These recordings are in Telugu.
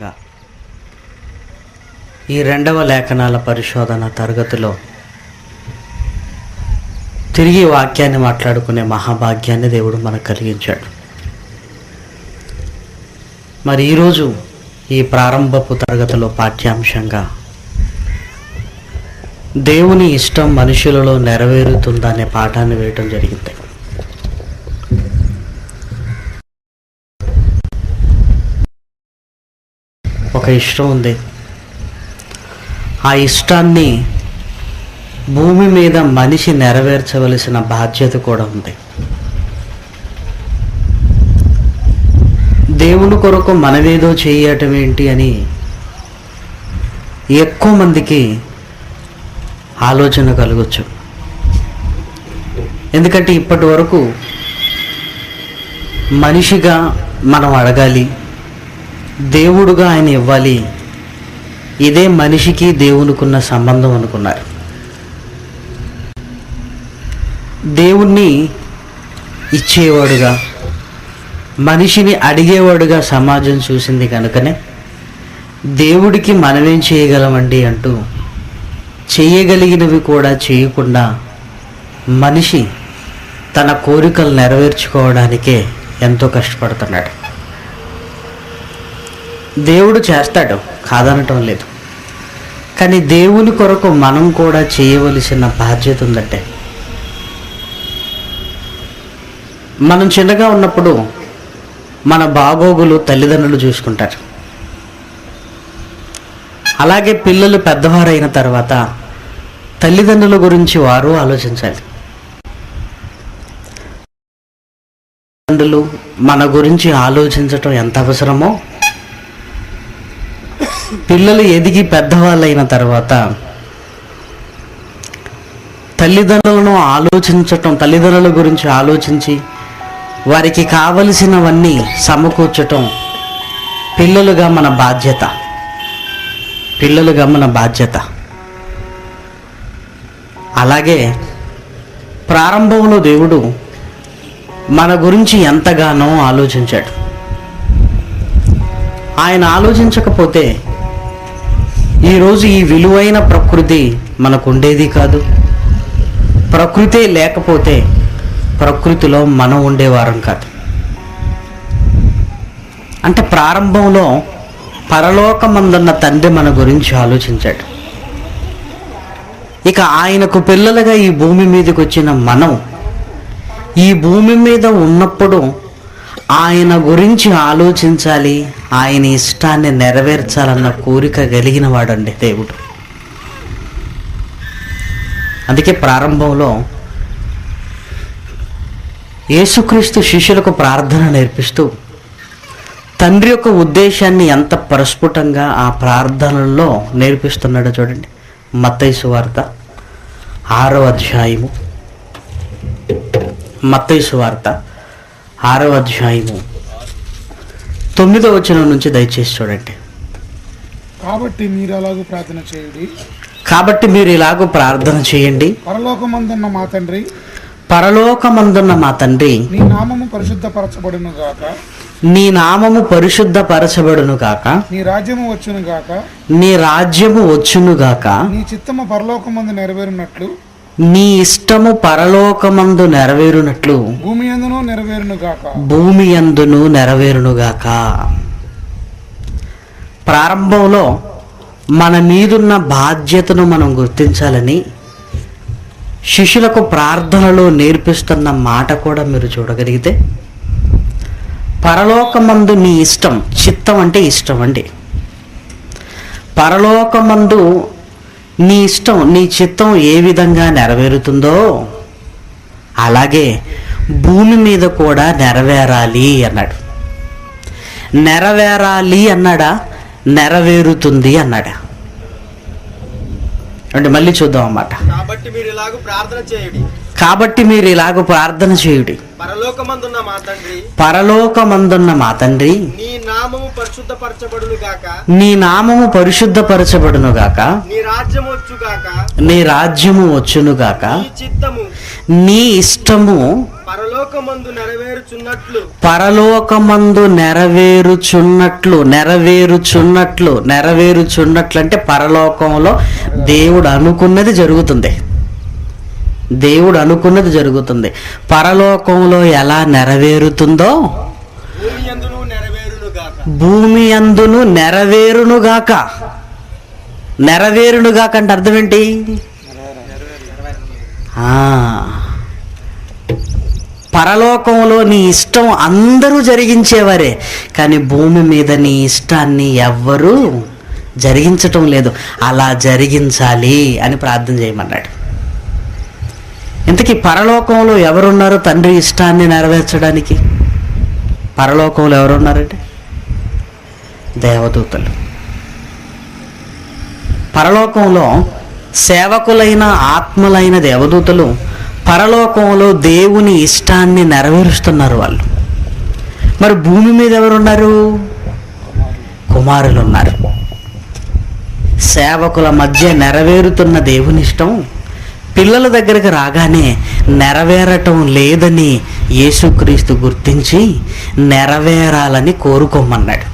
భాగంగా ఈ రెండవ లేఖనాల పరిశోధన తరగతిలో తిరిగి వాక్యాన్ని మాట్లాడుకునే మహాభాగ్యాన్ని దేవుడు మనకు కలిగించాడు. మరి ఈరోజు ఈ ప్రారంభపు తరగతిలో పాఠ్యాంశంగా దేవుని ఇష్టం మనుషులలో నెరవేరుతుందనే పాఠాన్ని వేయటం జరిగింది. ఒక ఇష్టం ఉంది. ఆ ఇష్టాన్ని భూమి మీద మనిషి నెరవేర్చవలసిన బాధ్యత కూడా ఉంది. దేవుని కొరకు మనమేదో చేయటం ఏంటి అని ఎక్కువ మందికి ఆలోచన కలగచ్చు. ఎందుకంటే ఇప్పటి వరకు మనిషిగా మనం అడగాలి, దేవుడుగా ఆయన ఇవ్వాలి, ఇదే మనిషికి దేవునికున్న సంబంధం అనుకున్నారు. దేవుణ్ణి ఇచ్చేవాడుగా, మనిషిని అడిగేవాడుగా సమాజం చూసింది కనుకనే దేవుడికి మనమేం చేయగలమండి అంటూ చేయగలిగినవి కూడా చేయకుండా మనిషి తన కోరికలు నెరవేర్చుకోవడానికే ఎంతో కష్టపడుతున్నాడు. దేవుడు చేస్తాడు, కాదనటం లేదు. కానీ దేవుని కొరకు మనం కూడా చేయవలసిన బాధ్యత ఉందంటే, మనం చిన్నగా ఉన్నప్పుడు మన బాగోగులు తల్లిదండ్రులు చూసుకుంటారు. అలాగే పిల్లలు పెద్దవారైన తర్వాత తల్లిదండ్రుల గురించి వారు ఆలోచించాలి. తల్లిదండ్రులు మన గురించి ఆలోచించటం ఎంత అవసరమో, పిల్లలు ఎదిగి పెద్దవాళ్ళైన తర్వాత తల్లిదండ్రులను ఆలోచించటం, తల్లిదండ్రుల గురించి ఆలోచించి వారికి కావలసినవన్నీ సమకూర్చటం పిల్లలుగా మన బాధ్యత. అలాగే ప్రారంభంలో దేవుడు మన గురించి ఎంతగానో ఆలోచించాడు. ఆయన ఆలోచించకపోతే ఈరోజు ఈ విలువైన ప్రకృతి మనకు ఉండేది కాదు. ప్రకృతే లేకపోతే ప్రకృతిలో మనం ఉండేవారం కాదు. అంటే ప్రారంభంలో పరలోకమందున్న తండ్రి మన గురించి ఆలోచించాడు. ఇక ఆయనకు పిల్లలుగా ఈ భూమి మీదకి వచ్చిన మనం ఈ భూమి మీద ఉన్నప్పుడు ఆయన గురించి ఆలోచించాలి, ఆయన ఇష్టాన్ని నెరవేర్చాలన్న కోరిక కలిగిన వాడండి దేవుడు. అందుకే ప్రారంభంలో యేసుక్రీస్తు శిష్యులకు ప్రార్థన నేర్పిస్తూ తండ్రి యొక్క ఉద్దేశాన్ని ఎంత ప్రస్ఫుటంగా ఆ ప్రార్థనల్లో నేర్పిస్తున్నాడో చూడండి. మత్తయి సువార్త 6వ అధ్యాయము, మత్తయి సువార్త 6వ అధ్యాయము 9వ వచనం నుంచి దయచేసి చూడండి. కాబట్టి మీరు ఇలాగూ ప్రార్థన చేయండి. పరలోకమందున్న మా తండ్రి, నీ నామము పరిశుద్ధపరచబడును గాక, నీ నామము పరిశుద్ధపరచబడును గాక, నీ రాజ్యము వచ్చును గాక, నీ రాజ్యము వచ్చును గాక, నీ చిత్తము పరలోకమందు నెరవేరునట్లు, నీ ఇష్టము పరలోకమందు నెరవేరునట్లు భూమి యందును నెరవేరును గాక, భూమి యందును నెరవేరును గాక. ప్రారంభంలో మన మీదున్న బాధ్యతను మనం గుర్తించాలని శిష్యులకు ప్రార్థనలో నేర్పిస్తున్న మాట కూడా మీరు చూడగలిగితే, పరలోకమందు నీ ఇష్టం, చిత్తం అంటే ఇష్టం అండి. పరలోకమందు నీ ఇష్టం, నీ చిత్తం ఏ విధంగా నెరవేరుతుందో అలాగే భూమి మీద కూడా నెరవేరాలి అన్నాడు. నెరవేరాలి అన్నాడా, నెరవేరుతుంది అన్నాడా? అంటే మళ్ళీ చూద్దాం అన్నమాట. కాబట్టి మీరు ఇలాగ ప్రార్థన చేయుడి. పరలోకమందున్న మా తండ్రి, నీ నామము పరిశుద్ధపరచబడును గాక, నీ నామము పరిశుద్ధపరచబడును గాక, నీ రాజ్యము వచ్చుగాక, నీ రాజ్యము వచ్చును గాక, నీ చిత్తము నీ ఇష్టము పరలోకమందు నెరవేరుచున్నట్లు నెరవేరుచున్నట్లు అంటే పరలోకంలో దేవుడు అనుకున్నది జరుగుతుంది. పరలోకంలో ఎలా నెరవేరుతుందో భూమి అందును నెరవేరునుగాక. నెరవేరునుగాక అంటే అర్థం ఏంటి? పరలోకంలో నీ ఇష్టం అందరూ జరిగించేవారే, కానీ భూమి మీద నీ ఇష్టాన్ని ఎవ్వరూ జరిగించటం లేదు. అలా జరిగించాలి అని ప్రార్థన చేయమన్నాడు. ఇంతకీ పరలోకంలో ఎవరున్నారు తండ్రి ఇష్టాన్ని నెరవేర్చడానికి? పరలోకంలో ఎవరున్నారంటే దేవదూతలు. పరలోకంలో సేవకులైన ఆత్మలైన దేవదూతలు పరలోకంలో దేవుని ఇష్టాన్ని నెరవేరుస్తున్నారు వాళ్ళు. మరి భూమి మీద ఎవరున్నారు? కుమారులు ఉన్నారు. సేవకుల మధ్య నెరవేరుతున్న దేవుని ఇష్టం పిల్లల దగ్గరకు రాగానే నెరవేరటం లేదని యేసుక్రీస్తు గుర్తించి నెరవేరాలని కోరుకోమన్నాడు.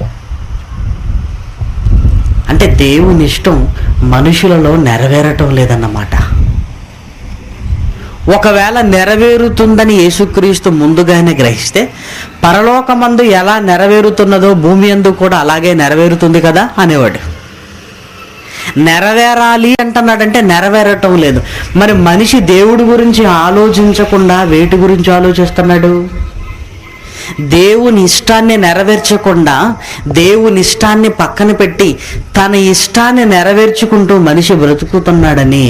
అంటే దేవుని ఇష్టం మనుషులలో నెరవేరటం లేదన్నమాట. ఒకవేళ నెరవేరుతుందని యేసుక్రీస్తు ముందుగానే గ్రహిస్తే పరలోకమందు ఎలా నెరవేరుతున్నదో భూమి యందు కూడా అలాగే నెరవేరుతుంది కదా అనేవాడు. నెరవేరాలి అంటున్నాడంటే నెరవేరటం లేదు. మరి మనిషి దేవుడి గురించి ఆలోచించకుండా వేటి గురించి ఆలోచిస్తున్నాడు? దేవుని ఇష్టాన్ని నెరవేర్చకుండా దేవుని ఇష్టాన్ని పక్కన పెట్టి తన ఇష్టాన్ని నెరవేర్చుకుంటూ మనిషి బ్రతుకుతున్నాడని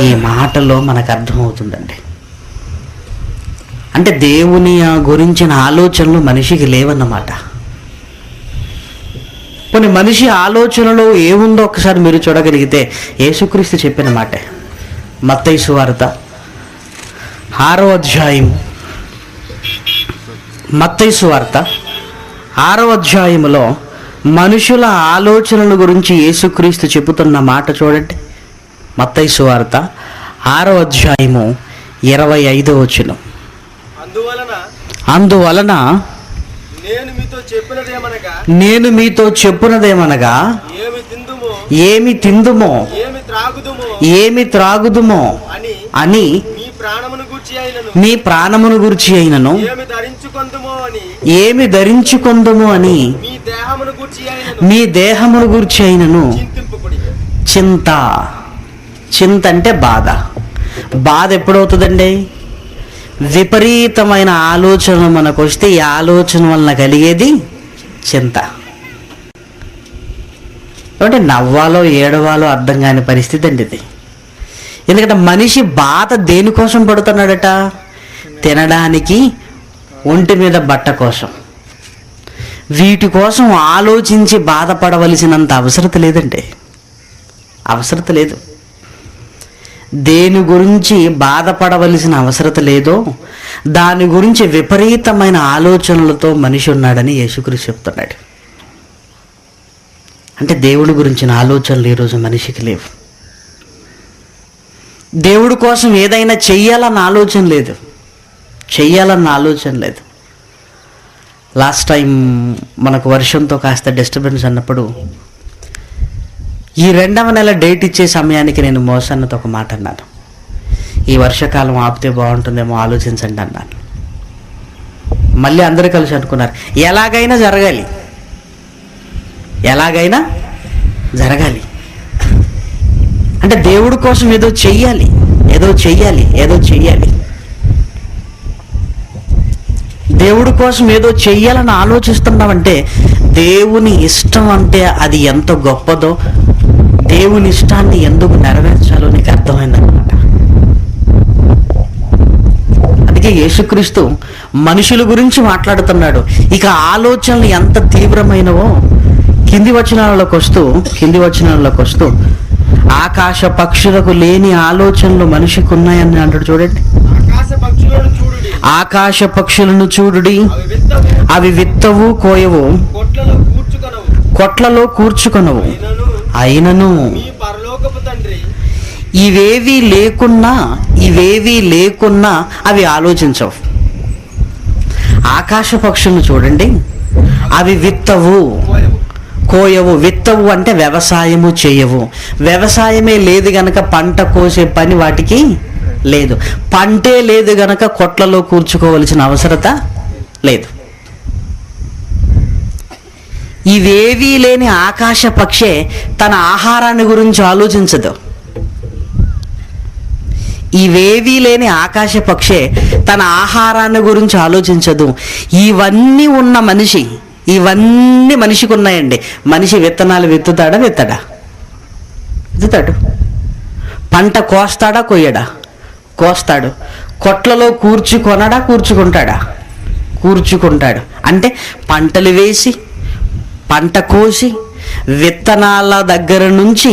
ఈ మాటలో మనకు అర్థమవుతుందండి. అంటే దేవుని గురించిన ఆలోచనలు మనిషికి లేవన్నమాట. కొన్ని మనిషి ఆలోచనలో ఏముందో ఒకసారి మీరు చూడగలిగితే యేసుక్రీస్తు చెప్పిన మాట మత్తయి సువార్త 6వ అధ్యాయం, మత్తయి సువార్త 6వ అధ్యాయములో మనుషుల ఆలోచనల గురించి యేసుక్రీస్తు చెబుతున్న మాట చూడండి. మత్తయి సువార్త 6వ అధ్యాయము 25వ వచనం. అందువలన నేను మీతో చెప్పినదేమనగా ఏమి తిందుమో ఏమి త్రాగుదుమో అని మీ ప్రాణమును గూర్చి అయినను ఏమి ధరించుకొందుమో అని మీ దేహమును గూర్చి అయినను చింత అంటే బాధ ఎప్పుడవుతుందండి? విపరీతమైన ఆలోచన మనకు వస్తే ఈ ఆలోచన వలన కలిగేది చింత. అంటే నవ్వాలో ఏడవాలో అర్థం కాని పరిస్థితి అండి ఇది. ఎందుకంటే మనిషి బాధ దేనికోసం పడుతున్నాడట? తినడానికి, ఒంటి మీద బట్ట కోసం. వీటి కోసం ఆలోచించి బాధపడవలసినంత అవసరం లేదండి. అవసరం లేదు. దేని గురించి బాధపడవలసిన అవసరం లేదో దాని గురించి విపరీతమైన ఆలోచనలతో మనిషి ఉన్నాడని యేసుక్రీస్తు చెప్తున్నాడు. అంటే దేవుడి గురించిన ఆలోచనలు ఈరోజు మనిషికి లేవు. దేవుడి కోసం ఏదైనా చెయ్యాలన్న ఆలోచన లేదు. లాస్ట్ టైం మనకు వర్షంతో కాస్త డిస్టర్బెన్స్ అన్నప్పుడు ఈ 2వ నెల డేట్ ఇచ్చే సమయానికి నేను మోసన్నతో ఒక మాట అన్నాను. ఈ వర్షాకాలం ఆపితే బాగుంటుందేమో ఆలోచించండి అన్నాను. మళ్ళీ అందరూ కలిసి అనుకున్నారు ఎలాగైనా జరగాలి. అంటే దేవుడి కోసం ఏదో చెయ్యాలి. దేవుడి కోసం ఏదో చెయ్యాలని ఆలోచిస్తున్నామంటే దేవుని ఇష్టం అంటే అది ఎంత గొప్పదో, దేవుని ఇష్టాన్ని ఎందుకు నెరవేర్చాలో నీకు అర్థమైందన్నమాట. అందుకే యేసుక్రీస్తు మనుషుల గురించి మాట్లాడుతున్నాడు. ఇక ఆలోచనలు ఎంత తీవ్రమైనవో కింది వచనాలలోకి వస్తూ ఆకాశ పక్షులకు లేని ఆలోచనలు మనిషికి ఉన్నాయని అంటాడు. చూడండి, ఆకాశ పక్షులను చూడుడి, అవి విత్తవు కోయవు, కొట్లలో కూర్చుకొనవు, అయినను ఇవేవి లేకున్నా అవి ఆలోచించవు. ఆకాశ పక్షులను చూడండి, అవి విత్తవు, కోయవు. విత్తవు అంటే వ్యవసాయము చేయవు. వ్యవసాయమే లేదు గనక పంట కోసే పని వాటికి లేదు. పంటే లేదు గనక కొట్లలో కూర్చుకోవలసిన అవసరత లేదు. ఇవేవీ లేని ఆకాశ పక్షే తన ఆహారాన్ని గురించి ఆలోచించదు. ఇవేవీ లేని ఆకాశ పక్షే తన ఆహారాన్ని గురించి ఆలోచించదు. ఇవన్నీ ఉన్న మనిషి, ఇవన్నీ మనిషికి ఉన్నాయండి. మనిషి విత్తనాలు విత్తుతాడా? విత్తుతాడు. పంట కోస్తాడా? కొయ్యడా? కోస్తాడు. కొట్లలో కూర్చుకుంటాడా? కూర్చుకుంటాడు. అంటే పంటలు వేసి, పంట కోసి, విత్తనాల దగ్గర నుంచి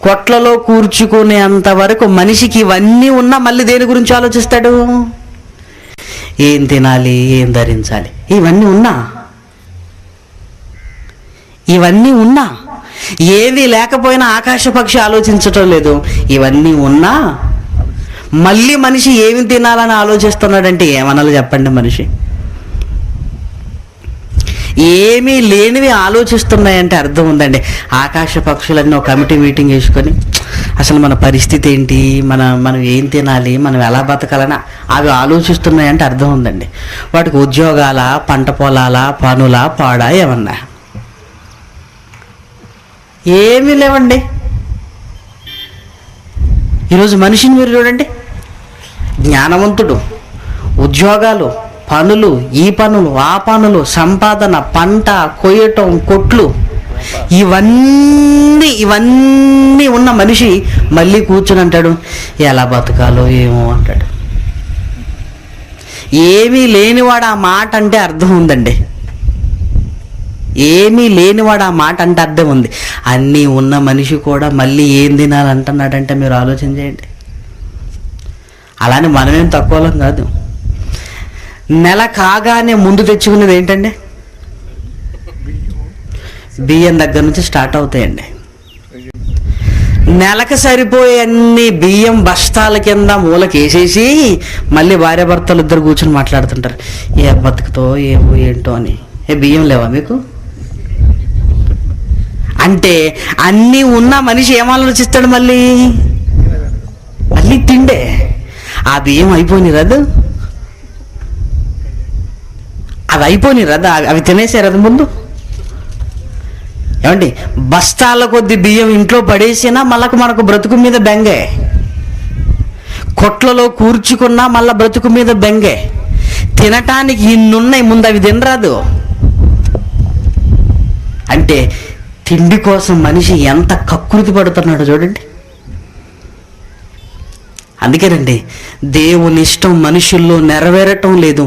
కొట్లలో కూర్చుకునేంత వరకు మనిషికి ఇవన్నీ ఉన్నా మళ్ళీ దేని గురించి ఆలోచిస్తాడు? ఏం తినాలి, ఏం ధరించాలి. ఇవన్నీ ఉన్నా ఏవి లేకపోయినా ఆకాశ పక్షి ఆలోచించటం లేదు. ఇవన్నీ ఉన్నా మళ్ళీ మనిషి ఏమి తినాలని ఆలోచిస్తున్నాడంటే ఏమనాలో చెప్పండి? మనిషి ఏమీ లేనివి ఆలోచిస్తున్నాయంటే అర్థం ఉందండి. ఆకాశ పక్షులన్నీ ఒక కమిటీ మీటింగ్ వేసుకొని అసలు మన పరిస్థితి ఏంటి, మనం ఏం తినాలి, మనం ఎలా బతకాలని అవి ఆలోచిస్తున్నాయంటే అర్థం ఉందండి. వాటికి ఉద్యోగాల, పంట పొలాల, పనుల, పాడా ఏమన్నా? ఏమీ లేవండి. ఈరోజు మనిషిని మీరు చూడండి, జ్ఞానవంతుడు, ఉద్యోగాలు, పనులు, ఈ పనులు, ఆ పనులు, సంపాదన, పంట కొయ్యటం, కొట్లు, ఇవన్నీ ఉన్న మనిషి మళ్ళీ కూర్చుని అంటాడు ఎలా బతకాలో ఏమో అంటాడు. ఏమీ లేనివాడు ఆ మాట అంటే అర్థం ఉందండి. ఏమీ లేనివాడు ఆ మాట అంటే అర్థం ఉంది. అన్నీ ఉన్న మనిషి కూడా మళ్ళీ ఏం తినాలంటున్నాడంటే మీరు ఆలోచన చేయండి. అలానే మనమేం తక్కువలం కాదు. నెల కాగానే ముందు తెచ్చుకునేది ఏంటండి? బియ్యం దగ్గర నుంచి స్టార్ట్ అవుతాయండి. నెలకు సరిపోయే అన్ని బియ్యం బస్తాల కింద మూలకి వేసేసి మళ్ళీ భార్యాభర్తలు ఇద్దరు కూర్చొని మాట్లాడుతుంటారు, ఏ బతుకుతో ఏమో ఏంటో అని. బియ్యం లేవా మీకు అంటే? అన్నీ ఉన్న మనిషి ఏం ఆలోచిస్తాడు? మళ్ళీ తిండే. ఆ బియ్యం అయిపోయినరాదు, అవి అయిపోయినరాదు, అవి తినేసారు ముందు. ఏమండి, బస్తాల కొద్ది బియ్యం ఇంట్లో పడేసినా మనకు బ్రతుకు మీద బెంగే. కొట్లలో కూర్చుకున్నా మళ్ళా బ్రతుకు మీద బెంగే. తినటానికి ఇన్నున్నాయి, ముందు అవి తినరాదు. అంటే తిండి కోసం మనిషి ఎంత కకృతి పడుతున్నాడో చూడండి. అందుకేనండి దేవుని ఇష్టం మనుషుల్లో నెరవేరటం లేదు.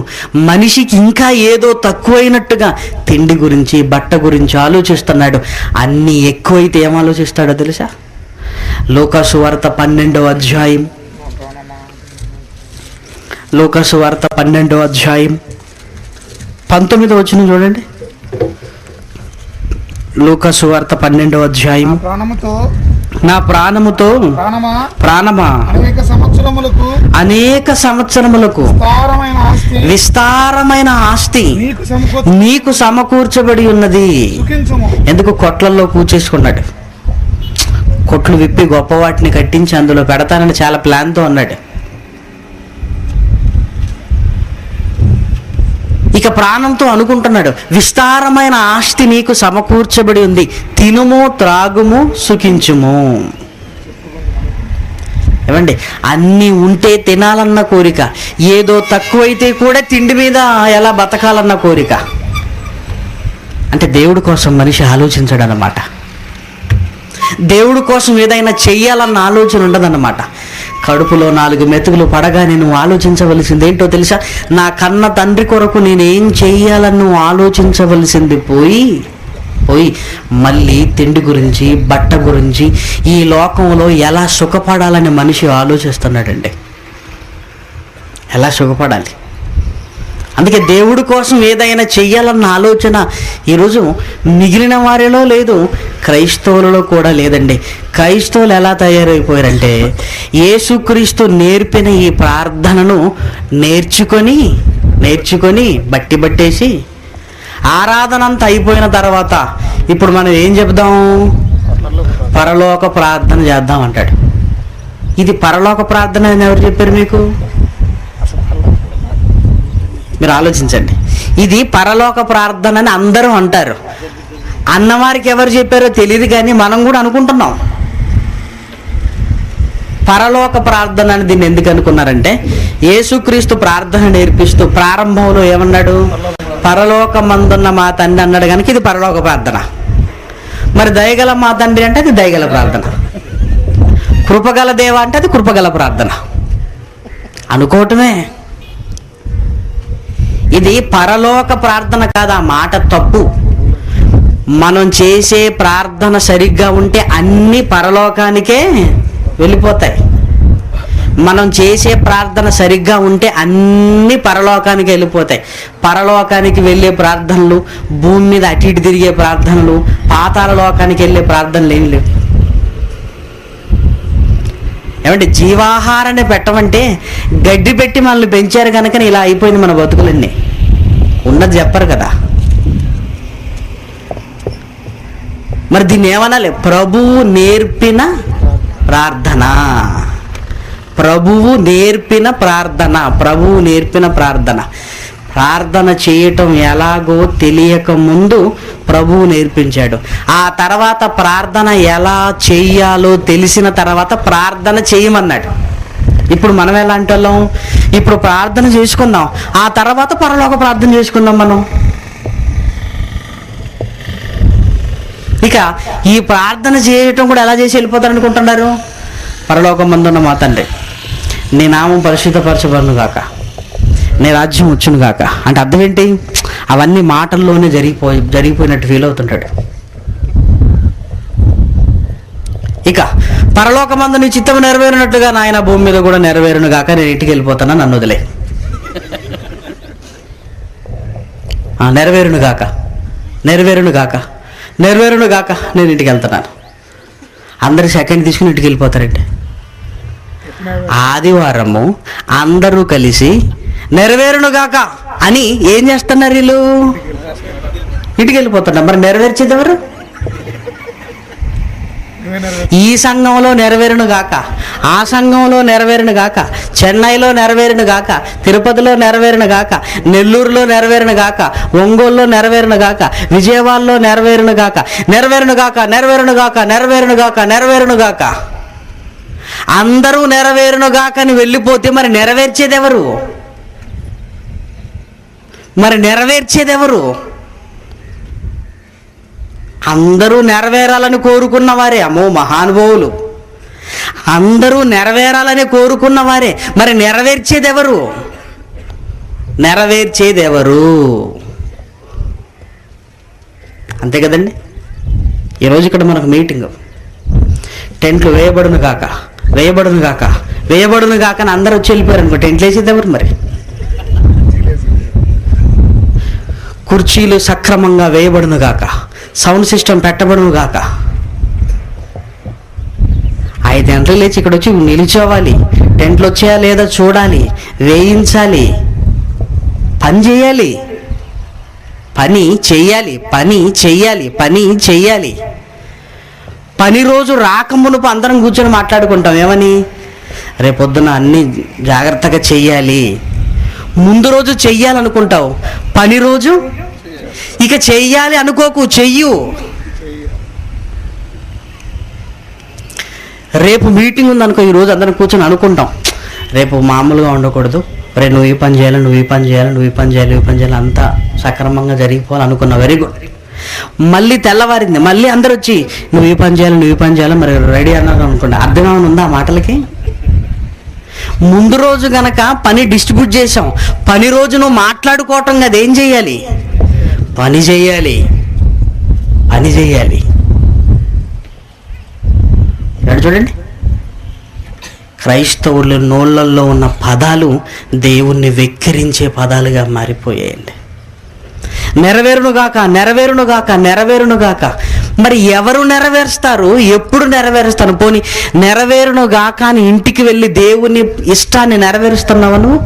మనిషికి ఇంకా ఏదో తక్కువైనట్టుగా తిండి గురించి, బట్ట గురించి ఆలోచిస్తున్నాడు. అన్నీ ఎక్కువైతే ఏం ఆలోచిస్తాడో తెలుసా? లూకాసు వార్త 12వ అధ్యాయం, లూకాసు వార్త 12వ అధ్యాయం 19వ వచనం చూడండి. లూకాసు వార్త 12వ అధ్యాయం. నా ప్రాణముతో ప్రాణమా అనేక సంవత్సరములకు విస్తారమైన ఆస్తి నీకు సమకూర్చబడి ఉన్నది. ఎందుకు? కొట్లలో కూర్చేసుకున్నాడు. కొట్లు విప్పి గొప్ప వాటిని కట్టించి అందులో పెడతానని చాలా ప్లాన్తో ఉన్నాడు. ఇక ప్రాణంతో అనుకుంటున్నాడు, విస్తారమైన ఆస్తి నీకు సమకూర్చబడి ఉంది, తినుము, త్రాగుము, సుఖించుము. ఏమండి, అన్నీ ఉంటే తినాలన్న కోరిక, ఏదో తక్కువైతే కూడా తిండి మీద ఎలా బతకాలన్న కోరిక. అంటే దేవుడి కోసం మనిషి ఆలోచించడు అన్నమాట. దేవుడి కోసం ఏదైనా చెయ్యాలన్న ఆలోచన ఉండదన్నమాట. కడుపులో 4 మెతుకులు పడగానే నువ్వు ఆలోచించవలసింది ఏంటో తెలుసా? నా కన్న తండ్రి కొరకు నేనేం చెయ్యాలని నువ్వు ఆలోచించవలసింది పోయి మళ్ళీ తిండి గురించి, బట్ట గురించి, ఈ లోకంలో ఎలా సుఖపడాలని మనిషి ఆలోచిస్తున్నాడండి. ఎలా సుఖపడాలి. అందుకే దేవుడి కోసం ఏదైనా చెయ్యాలన్న ఆలోచన ఈరోజు మిగిలిన వారిలో లేదు, క్రైస్తవులలో కూడా లేదండి. క్రైస్తవులు ఎలా తయారైపోయారంటే యేసుక్రీస్తు నేర్పిన ఈ ప్రార్థనను నేర్చుకొని నేర్చుకొని బట్టి పట్టేసి ఆరాధన అంతా అయిపోయిన తర్వాత ఇప్పుడు మనం ఏం చెప్దాం? పరలోక ప్రార్థన చేద్దాం అంటాడు. ఇది పరలోక ప్రార్థన అని ఎవరు చెప్పారు మీకు? మీరు ఆలోచించండి. ఇది పరలోక ప్రార్థన అని అందరూ అంటారు. అన్నవారికి ఎవరు చెప్పారో తెలియదు, కానీ మనం కూడా అనుకుంటున్నాం. పరలోక ప్రార్థన అని దీన్ని ఎందుకు అనుకున్నారంటే, యేసుక్రీస్తు ప్రార్థన నేర్పిస్తూ ప్రారంభంలో ఏమన్నాడు? పరలోకమందున్న మా తండ్రి అన్నాడు కనుక ఇది పరలోక ప్రార్థన. మరి దయగల మా తండ్రి అంటే అది దయగల ప్రార్థన. కృపగల దేవ అంటే అది కృపగల ప్రార్థన అనుకోవటమే. ఇది పరలోక ప్రార్థన కాదు. ఆ మాట తప్పు. మనం చేసే ప్రార్థన సరిగ్గా ఉంటే అన్ని పరలోకానికే వెళ్ళిపోతాయి. మనం చేసే ప్రార్థన సరిగ్గా ఉంటే అన్ని పరలోకానికి వెళ్ళిపోతాయి. పరలోకానికి వెళ్ళే ప్రార్థనలు, భూమి మీద అటు ఇటు తిరిగే ప్రార్థనలు, పాతాళ లోకానికి వెళ్ళే ప్రార్థనలు ఏం లేవు. ఏమంటే జీవాహారాన్ని పెట్టమంటే గడ్డి పెట్టి మనల్ని పెంచారు కనుక ఇలా అయిపోయింది మన బతుకులన్నీ. ఉన్నది చెప్పరు కదా. మరి దీన్ని ఏమనాలి? ప్రభువు నేర్పిన ప్రార్థన. ప్రభువు నేర్పిన ప్రార్థన. ప్రభువు నేర్పిన ప్రార్థన. ప్రార్థన చేయటం ఎలాగో తెలియక ముందు ప్రభువు నేర్పించాడు. ఆ తర్వాత ప్రార్థన ఎలా చెయ్యాలో తెలిసిన తర్వాత ప్రార్థన చేయమన్నాడు. ఇప్పుడు మనం ఎలాంటి వాళ్ళం? ఇప్పుడు ప్రార్థన చేసుకుందాం, ఆ తర్వాత పరలోక ప్రార్థన చేసుకుందాం మనం. ఇక ఈ ప్రార్థన చేయటం కూడా ఎలా చేసి వెళ్ళిపోతారు అనుకుంటున్నారు? పరలోకమందున్న మా తండ్రి, నీ నామం పరిశుద్ధపరచబడును గాక, నీ రాజ్యం వచ్చును గాక అంటే అర్థం ఏంటి? అవన్నీ మాటల్లోనే జరిగిపోయినట్టు ఫీల్ అవుతుంటాడు. ఇక పరలోకమందు నీ చిత్తము నెరవేరినట్టుగా నాయన భూమి మీద కూడా నెరవేరును గాక, నేను ఇంటికి వెళ్ళిపోతానా, నన్ను వదిలే. నెరవేరును గాక, నెరవేరును గాక, నెరవేరును గాక, నేను ఇంటికి వెళ్తున్నాను. అందరు సెకండ్ తీసుకుని ఇంటికి వెళ్ళిపోతారంటే, ఆదివారము అందరూ కలిసి నెరవేరును గాక అని ఏం చేస్తున్నారు? వీళ్ళు ఇంటికి వెళ్ళిపోతున్నారు. మరి నెరవేర్చేది ఎవరు? ఈ సంఘంలో నెరవేరును గాక, ఆ సంఘంలో నెరవేరును గాక, చెన్నైలో నెరవేరును గాక, తిరుపతిలో నెరవేరును గాక, నెల్లూరులో నెరవేరును గాక, ఒంగోలులో నెరవేరును గాక, విజయవాడలో నెరవేరును గాక, నెరవేరును గాక, నెరవేరును గాక, నెరవేరును గాక, నెరవేరును గాక. అందరూ నెరవేరును గాక అని వెళ్ళిపోతే మరి నెరవేర్చేది ఎవరు? మరి నెరవేర్చేది ఎవరు? అందరూ నెరవేరాలని కోరుకున్న వారే. అమ్మో మహానుభావులు, అందరూ నెరవేరాలని కోరుకున్న వారే. మరి నెరవేర్చేది ఎవరు? నెరవేర్చేది ఎవరు? అంతే కదండి. ఈరోజు ఇక్కడ మనకు మీటింగ్, టెంట్లు వేయబడును గాక, వేయబడును గాక, వేయబడును గాక అని అందరూ వచ్చి వెళ్ళిపోయారు అనుకో, టెంట్లు వేసేది ఎవరు? మరి కుర్చీలు సక్రమంగా వేయబడును గాక, సౌండ్ సిస్టమ్ పెట్టబడును గాక. 5 గంటలు లేచి ఇక్కడ వచ్చి నిలిచోవాలి, టెంట్లు వచ్చాయా లేదా చూడాలి, వేయించాలి, పని చేయాలి, పని చెయ్యాలి, పని చెయ్యాలి, పని చెయ్యాలి. పని రోజు రాకమునుపు అందరం కూర్చొని మాట్లాడుకుంటాం ఏమని? రేపొద్దున అన్నీ జాగ్రత్తగా చెయ్యాలి. ముందు రోజు చెయ్యాలనుకుంటావు, పని రోజు ఇక చెయ్యాలి అనుకోకు, చెయ్యు. రేపు మీటింగ్ ఉందనుకో, ఈరోజు అందరం కూర్చొని అనుకుంటాం రేపు మామూలుగా ఉండకూడదు, రేపు నువ్వు ఈ పని చేయాలి, నువ్వు ఈ పని చేయాలి, నువ్వు ఈ పని చేయాలి, ఈ పని చేయాలి, అంతా సక్రమంగా జరిగిపోవాలి అనుకున్నావు. Very good. మళ్ళీ తెల్లవారింది, మళ్ళీ అందరు వచ్చి నువ్వు ఈ పని చేయాలి, నువ్వు ఈ పని చేయాలి, మరి రెడీ అన్నారు అనుకోండి. అర్థమేమైనా ఉందా ఆ మాటలకి? ముందు రోజు గనక పని డిస్ట్రిబ్యూట్ చేసాం, పని రోజు నువ్వు మాట్లాడుకోవటం కదా, ఏం చెయ్యాలి? పని చెయ్యాలి, పని చెయ్యాలి. చూడండి, క్రైస్తవుల నోళ్ళల్లో ఉన్న పదాలు దేవుణ్ణి వెక్కిరించే పదాలుగా మారిపోయాయండి. నెరవేరునుగాక, నెరవేరునుగాక, నెరవేరునుగాక. మరి ఎవరు నెరవేరుస్తారు? ఎప్పుడు నెరవేరుస్తాను? పోనీ నెరవేరునుగాక అని ఇంటికి వెళ్ళి దేవుని ఇష్టాన్ని నెరవేరుస్తున్నావా నువ్వు?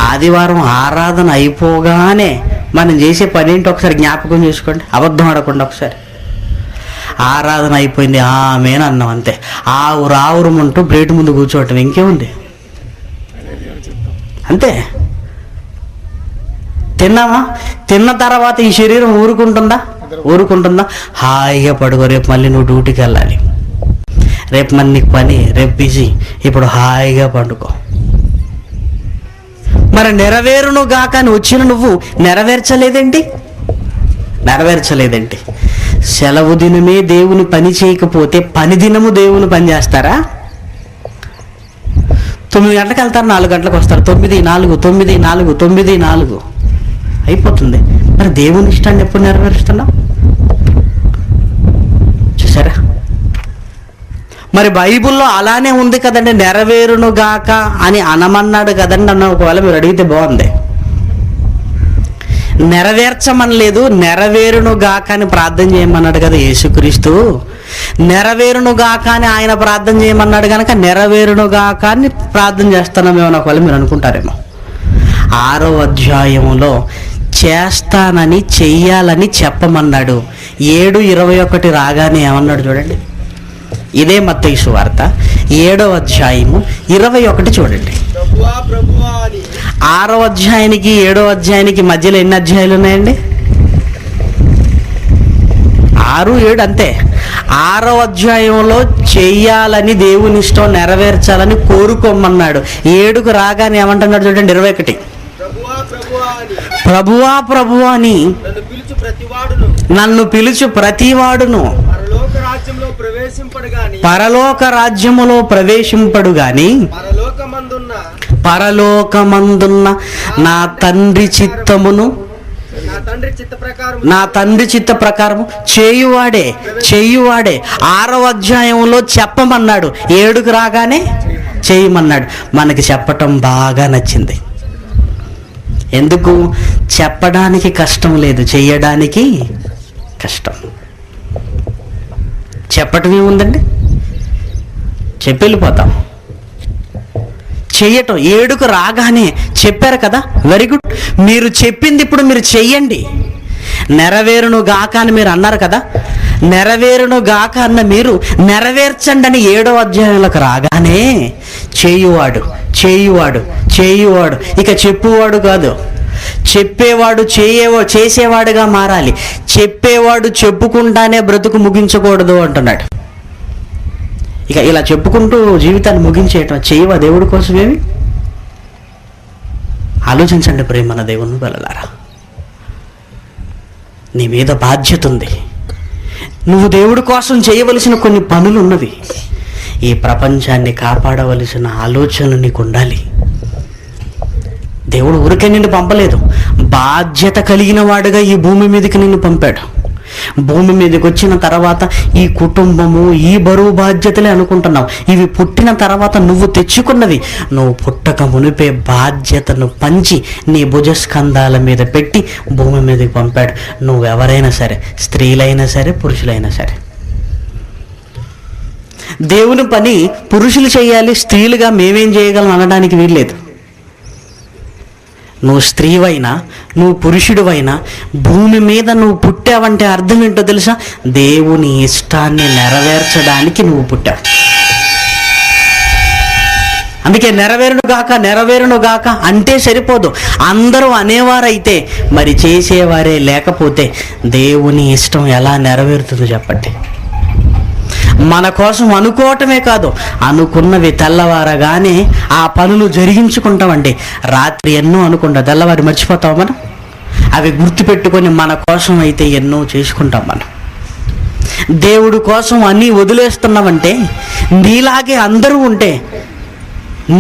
ఆదివారం ఆరాధన అయిపోగానే మనం చేసే పని ఏంటి ఒకసారి జ్ఞాపకం చేసుకోండి, అబద్ధం ఆడకుండా ఒకసారి. ఆరాధన అయిపోయింది ఆమెను అన్నాం అంతే. ఆవురావురమంటూ ప్లేటు ముందు కూర్చోవటం, ఇంకేముంది అంతే. తిన్నామా, తిన్న తర్వాత ఈ శరీరం ఊరుకుంటుందా? హాయిగా పడుకో, రేపు మళ్ళీ నువ్వు డ్యూటీకి వెళ్ళాలి, రేపు మళ్ళీ నీకు పని, రేపు బిజీ, ఇప్పుడు హాయిగా పండుకో. మరి నెరవేరును గాక అని వచ్చిన నువ్వు నెరవేర్చలేదేంటి? సెలవు దినమే దేవుని పని చేయకపోతే పని దినము దేవుని పని చేస్తారా? 9 గంటలకు వెళ్తారు, 4 గంటలకు వస్తారు. 9-4 అయిపోతుంది. మరి దేవుని ఇష్టాన్ని ఎప్పుడు నెరవేరుస్తున్నావు? చూసారా? మరి బైబిల్లో అలానే ఉంది కదండి, నెరవేరును గాక అని అనమన్నాడు కదండి అన్న. ఒకవేళ మీరు అడిగితే బాగుంది. నెరవేర్చమనలేదు, నెరవేరును గాక అని ప్రార్థన చేయమన్నాడు కదా యేసుక్రీస్తు. నెరవేరును గాక అని ఆయన ప్రార్థన చేయమన్నాడు కనుక నెరవేరును గాక అని ప్రార్థన చేస్తున్నామేమో ఒకవేళ మీరు అనుకుంటారేమో. 6వ అధ్యాయంలో చేస్తానని, చెయ్యాలని చెప్పమన్నాడు. 7:21 రాగానే ఏమన్నాడు చూడండి. ఇదే మత్తయి సువార్త 7వ అధ్యాయము 21 చూడండి. 6వ అధ్యాయానికి 7వ అధ్యాయానికి మధ్యలో ఎన్ని అధ్యాయాలు ఉన్నాయండి? 6, 7 అంతే. 6వ అధ్యాయంలో చెయ్యాలని, దేవుని ఇష్టం నెరవేర్చాలని కోరుకోమన్నాడు. 7కు రాగానే ఏమంటున్నాడు చూడండి 21. ప్రభువా అని నన్ను పిలుచు ప్రతివాడును పరలోక రాజ్యములో ప్రవేశింపడు గాని పరలోకమందున్న నా తండ్రి చిత్తమును, నా తండ్రి చిత్త ప్రకారము చేయువాడే. 6వ అధ్యాయంలో చెప్పమన్నాడు, 7కు రాగానే చేయమన్నాడు. మనకి చెప్పటం బాగా నచ్చింది. ఎందుకు? చెప్పడానికి కష్టం లేదు, చెయ్యడానికి కష్టం. చెప్పటం ఏముందండి, చెప్పి వెళ్ళిపోతాం. చెయ్యటం 7కు రాగానే చెప్పారు కదా, వెరీ గుడ్. మీరు చెప్పింది ఇప్పుడు మీరు చెయ్యండి. నెరవేరును గాక అని మీరు అన్నారు కదా, నెరవేరును గాక అన్న మీరు నెరవేర్చండి అని 7వ అధ్యాయంలోకి రాగానే చేయువాడు. ఇక చెప్పువాడు కాదు, చెప్పేవాడు చేసేవాడుగా మారాలి. చెప్పేవాడు చెప్పుకుంటానే బ్రతుకు ముగించకూడదు అంటున్నాడు. ఇక ఇలా చెప్పుకుంటూ జీవితాన్ని ముగించేయటం చేయవా దేవుడి కోసమేమి? ఆలోచించండి ప్రేమన దేవుని పిల్లలారా, నీ మీద బాధ్యత ఉంది. నువ్వు దేవుడి కోసం చేయవలసిన కొన్ని పనులు ఉన్నవి. ఈ ప్రపంచాన్ని కాపాడవలసిన ఆలోచనలు నీకు ఉండాలి. దేవుడు ఊరికే నిన్ను పంపలేదు, బాధ్యత కలిగిన వాడుగా ఈ భూమి మీదకి నిన్ను పంపాడు. భూమి మీదకి వచ్చిన తర్వాత ఈ కుటుంబము, ఈ బరువు బాధ్యతలే అనుకుంటున్నావు. ఇవి పుట్టిన తర్వాత నువ్వు తెచ్చుకున్నవి. నువ్వు పుట్టక మునిపే బాధ్యతను పంచి నీ భుజస్కంధాల మీద పెట్టి భూమి మీదకి పంపాడు. నువ్వెవరైనా సరే, స్త్రీలైనా సరే, పురుషులైనా సరే. దేవుని పని పురుషులు చేయాలి, స్త్రీలుగా మేమేం చేయగలం అనడానికి వీల్లేదు. నువ్వు స్త్రీవైనా, నువ్వు పురుషుడివైనా, భూమి మీద నువ్వు పుట్టావంటే అర్థం ఏంటో తెలుసా? దేవుని ఇష్టాన్ని నెరవేర్చడానికి నువ్వు పుట్టావు. అందుకే నెరవేరును గాక అంటే సరిపోదు. అందరూ అనేవారైతే మరి చేసేవారే లేకపోతే దేవుని ఇష్టం ఎలా నెరవేరుతుందో చెప్పండి. మన కోసం అనుకోవటమే కాదు, అనుకున్నవి తెల్లవారగానే ఆ పనులు జరిగించుకుంటామండి. రాత్రి ఎన్నో అనుకుంటా, తెల్లవారి మర్చిపోతాం మనం. అవి గుర్తుపెట్టుకొని మన కోసం అయితే ఎన్నో చేసుకుంటాం మనం. దేవుడి కోసం అన్నీ వదిలేస్తున్నామంటే, నీలాగే అందరూ ఉంటే,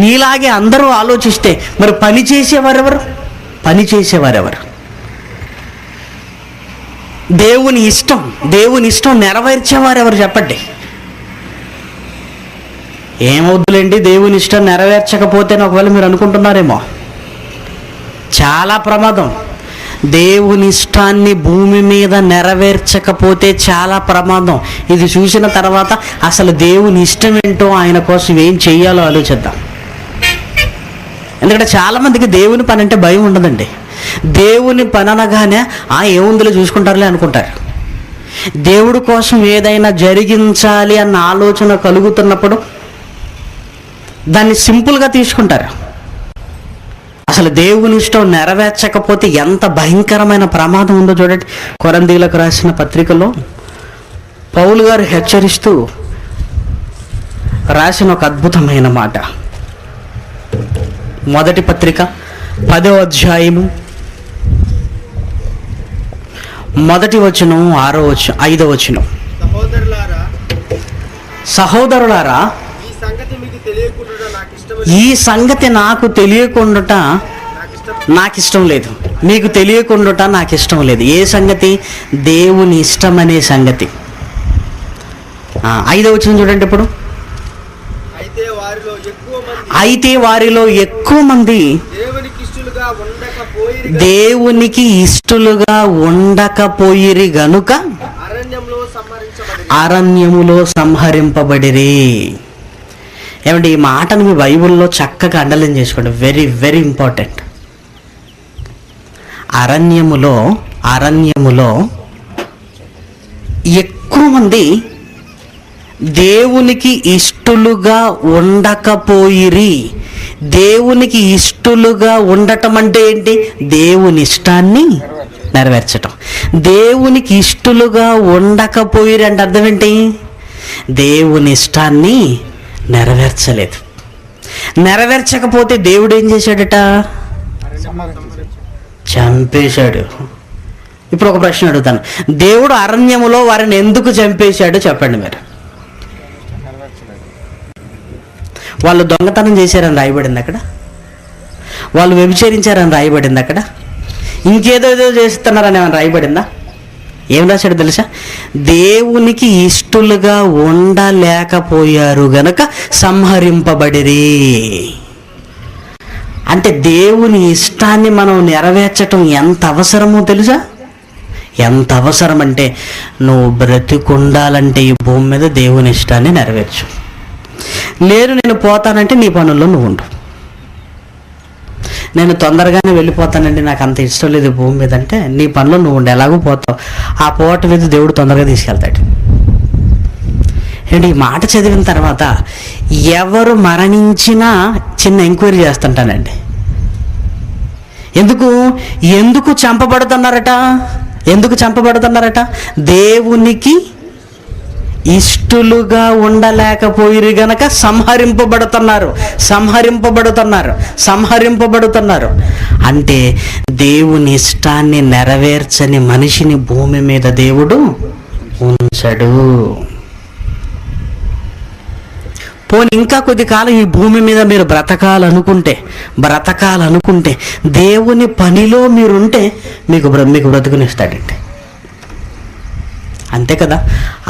నీలాగే అందరూ ఆలోచిస్తే మరి పని చేసేవారెవరు? దేవుని ఇష్టం నెరవేర్చేవారెవరు చెప్పండి. ఏమవుద్దులేండి దేవుని ఇష్టం నెరవేర్చకపోతే ఒకవేళ మీరు అనుకుంటున్నారేమో, చాలా ప్రమాదం. దేవుని ఇష్టాన్ని భూమి మీద నెరవేర్చకపోతే చాలా ప్రమాదం. ఇది చూసిన తర్వాత అసలు దేవుని ఇష్టం ఏంటో, ఆయన కోసం ఏం చెయ్యాలో ఆలోచిద్దాం. ఎందుకంటే చాలామందికి దేవుని పని అంటే భయం ఉండదండి. దేవుని పని అనగానే ఏముందిలో చూసుకుంటారులే అనుకుంటారు. దేవుడి కోసం ఏదైనా జరిగించాలి అన్న ఆలోచన కలుగుతున్నప్పుడు దాన్ని సింపుల్గా తీసుకుంటారు. అసలు దేవుని ఇష్టం నెరవేర్చకపోతే ఎంత భయంకరమైన ప్రమాదం ఉందో చూడండి. కొరింథీయులకు రాసిన పత్రికలో పౌలు గారు హెచ్చరిస్తూ రాసిన ఒక అద్భుతమైన మాట. మొదటి పత్రిక 10వ అధ్యాయము 1వ వచనం 5వ వచనం. సహోదరులారా, ఈ సంగతి నాకు తెలియకుండా నాకు ఇష్టం లేదు. మీకు తెలియకుండా నాకు ఇష్టం లేదు. ఏ సంగతి? దేవుని ఇష్టం అనే సంగతి. 5వ వచనం చూడండి. ఇప్పుడు అయితే వారిలో ఎక్కువ మంది దేవునికి ఇష్టలుగా ఉండకపోయిరి గనుక అరణ్యములో సంహరింపబడిరి. ఏమంటే ఈ మాటను మీ బైబిల్లో చక్కగా అండర్లైన్ చేసుకోండి. Very very important. అరణ్యములో ఎక్కువ మంది దేవునికి ఇష్టలుగా ఉండకపోయిరి. దేవునికి ఇష్టలుగా ఉండటం అంటే ఏంటి? దేవుని ఇష్టాన్ని నెరవేర్చటం. దేవునికి ఇష్టలుగా ఉండకపోయిరి అంటే అర్థం ఏంటి? దేవుని ఇష్టాన్ని నెరవేర్చలేదు. నెరవేర్చకపోతే దేవుడు ఏం చేశాడట? చంపేశాడు. ఇప్పుడు ఒక ప్రశ్న అడుగుతాను. దేవుడు అరణ్యములో వారిని ఎందుకు చంపేశాడో చెప్పండి మీరు. వాళ్ళు దొంగతనం చేశారని రాయబడింది అక్కడ. వాళ్ళు వ్యభిచరించారని రాయబడింది అక్కడ. ఇంకేదో చేస్తున్నారని ఏమైనా రాయబడిందా? ఏం రాశాడు తెలుసా? దేవునికి ఇష్టలుగా ఉండలేకపోయారు గనక సంహరింపబడిరి. అంటే దేవుని ఇష్టాన్ని మనం నెరవేర్చటం ఎంత అవసరమో తెలుసా? ఎంత అవసరం అంటే, నువ్వు బ్రతికుండాలంటే ఈ భూమి మీద దేవుని ఇష్టాన్ని నెరవేర్చు. లేదు నేను పోతానంటే నీ పనుల్లో నువ్వు ఉండు. నేను తొందరగానే వెళ్ళిపోతానండి, నాకు అంత ఇష్టం లేదు భూమి మీద అంటే నీ పనిలో నువ్వు ఉండి ఎలాగో పోతావు. ఆ పోట మీద దేవుడు తొందరగా తీసుకెళ్తాడు. ఏంటి ఈ మాట చదివిన తర్వాత ఎవరు మరణించినా చిన్న ఎంక్వైరీ చేస్తుంటానండి. ఎందుకు చంపబడుతున్నారట? దేవునికి ఇష్టలుగా ఉండలేకపోయిరు గనక సంహరింపబడుతున్నారు. అంటే దేవుని ఇష్టాన్ని నెరవేర్చని మనిషిని భూమి మీద దేవుడు ఉంచడు. పోనీ ఇంకా కొద్ది కాలం ఈ భూమి మీద మీరు బ్రతకాలనుకుంటే దేవుని పనిలో మీరుంటే మీకు బ్రతుకునిస్తాడండి. అంతే కదా.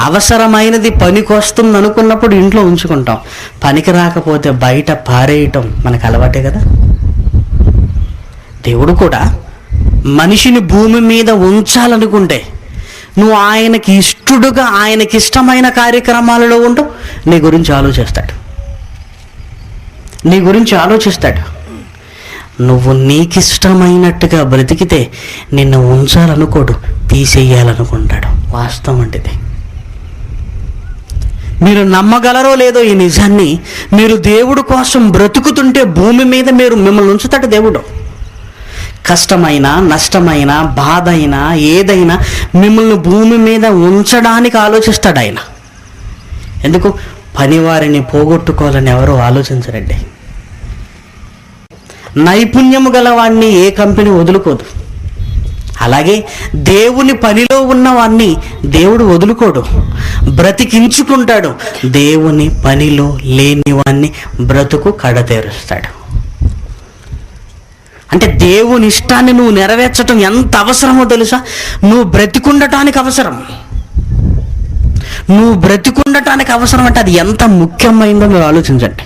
అవసరమైనది పనికి వస్తుంది అనుకున్నప్పుడు ఇంట్లో ఉంచుకుంటాం. పనికి రాకపోతే బయట పారేయటం మనకు అలవాటే కదా. దేవుడు కూడా మనిషిని భూమి మీద ఉంచాలనుకుంటే నువ్వు ఆయనకి ఇష్టడుగా, ఆయనకి ఇష్టమైన కార్యక్రమాలలో ఉంటూ నీ గురించి ఆలోచిస్తాడు. నువ్వు నీకిష్టమైనట్టుగా బ్రతికితే నిన్ను ఉంచాలనుకోడు, తీసేయాలనుకుంటాడు. వాస్తవం అంటే మీరు నమ్మగలరో లేదో ఈ నిజాన్ని. మీరు దేవుడు కోసం బ్రతుకుతుంటే భూమి మీద మిమ్మల్ని ఉంచుతాడు దేవుడు. కష్టమైన, నష్టమైన, బాధ అయినా ఏదైనా మిమ్మల్ని భూమి మీద ఉంచడానికి ఆలోచిస్తాడు ఆయన. ఎందుకు? పనివారిని పోగొట్టుకోవాలని ఎవరో ఆలోచించరండి. నైపుణ్యము గలవాడిని ఏ కంపెనీ వదులుకోదు. అలాగే దేవుని పనిలో ఉన్నవాడిని దేవుడు వదులుకోడు, బ్రతికించుకుంటాడు. దేవుని పనిలో లేని వాడిని బ్రతుకు కడతేరుస్తాడు. అంటే దేవుని ఇష్టాన్ని నువ్వు నెరవేర్చడం ఎంత అవసరమో తెలుసా? నువ్వు బ్రతికుండటానికి అవసరం అంటే అది ఎంత ముఖ్యమైందో మీరు ఆలోచించండి.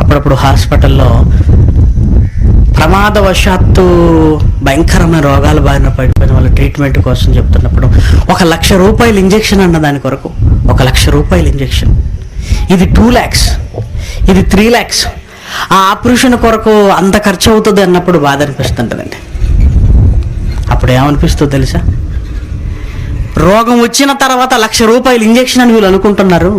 అప్పుడప్పుడు హాస్పిటల్లో ప్రమాదవశాత్తు భయంకరమైన రోగాల బారిన పడిపోయిన వాళ్ళ ట్రీట్మెంట్ కోసం చెప్తున్నప్పుడు 1,00,000 రూపాయలు ఇంజెక్షన్ అన్న దాని కొరకు 1,00,000 రూపాయలు ఇంజెక్షన్. ఇది 2 lakhs. ఇది 3 lakhs. ఆ ఆపరేషన్ కొరకు అంత ఖర్చు అవుతుంది అన్నప్పుడు బాధ అనిపిస్తుంటుందండి. అప్పుడు ఏమనిపిస్తుందో తెలుసా? రోగం వచ్చిన తర్వాత ₹1,00,000 ఇంజెక్షన్ అని వీళ్ళు అనుకుంటున్నారు.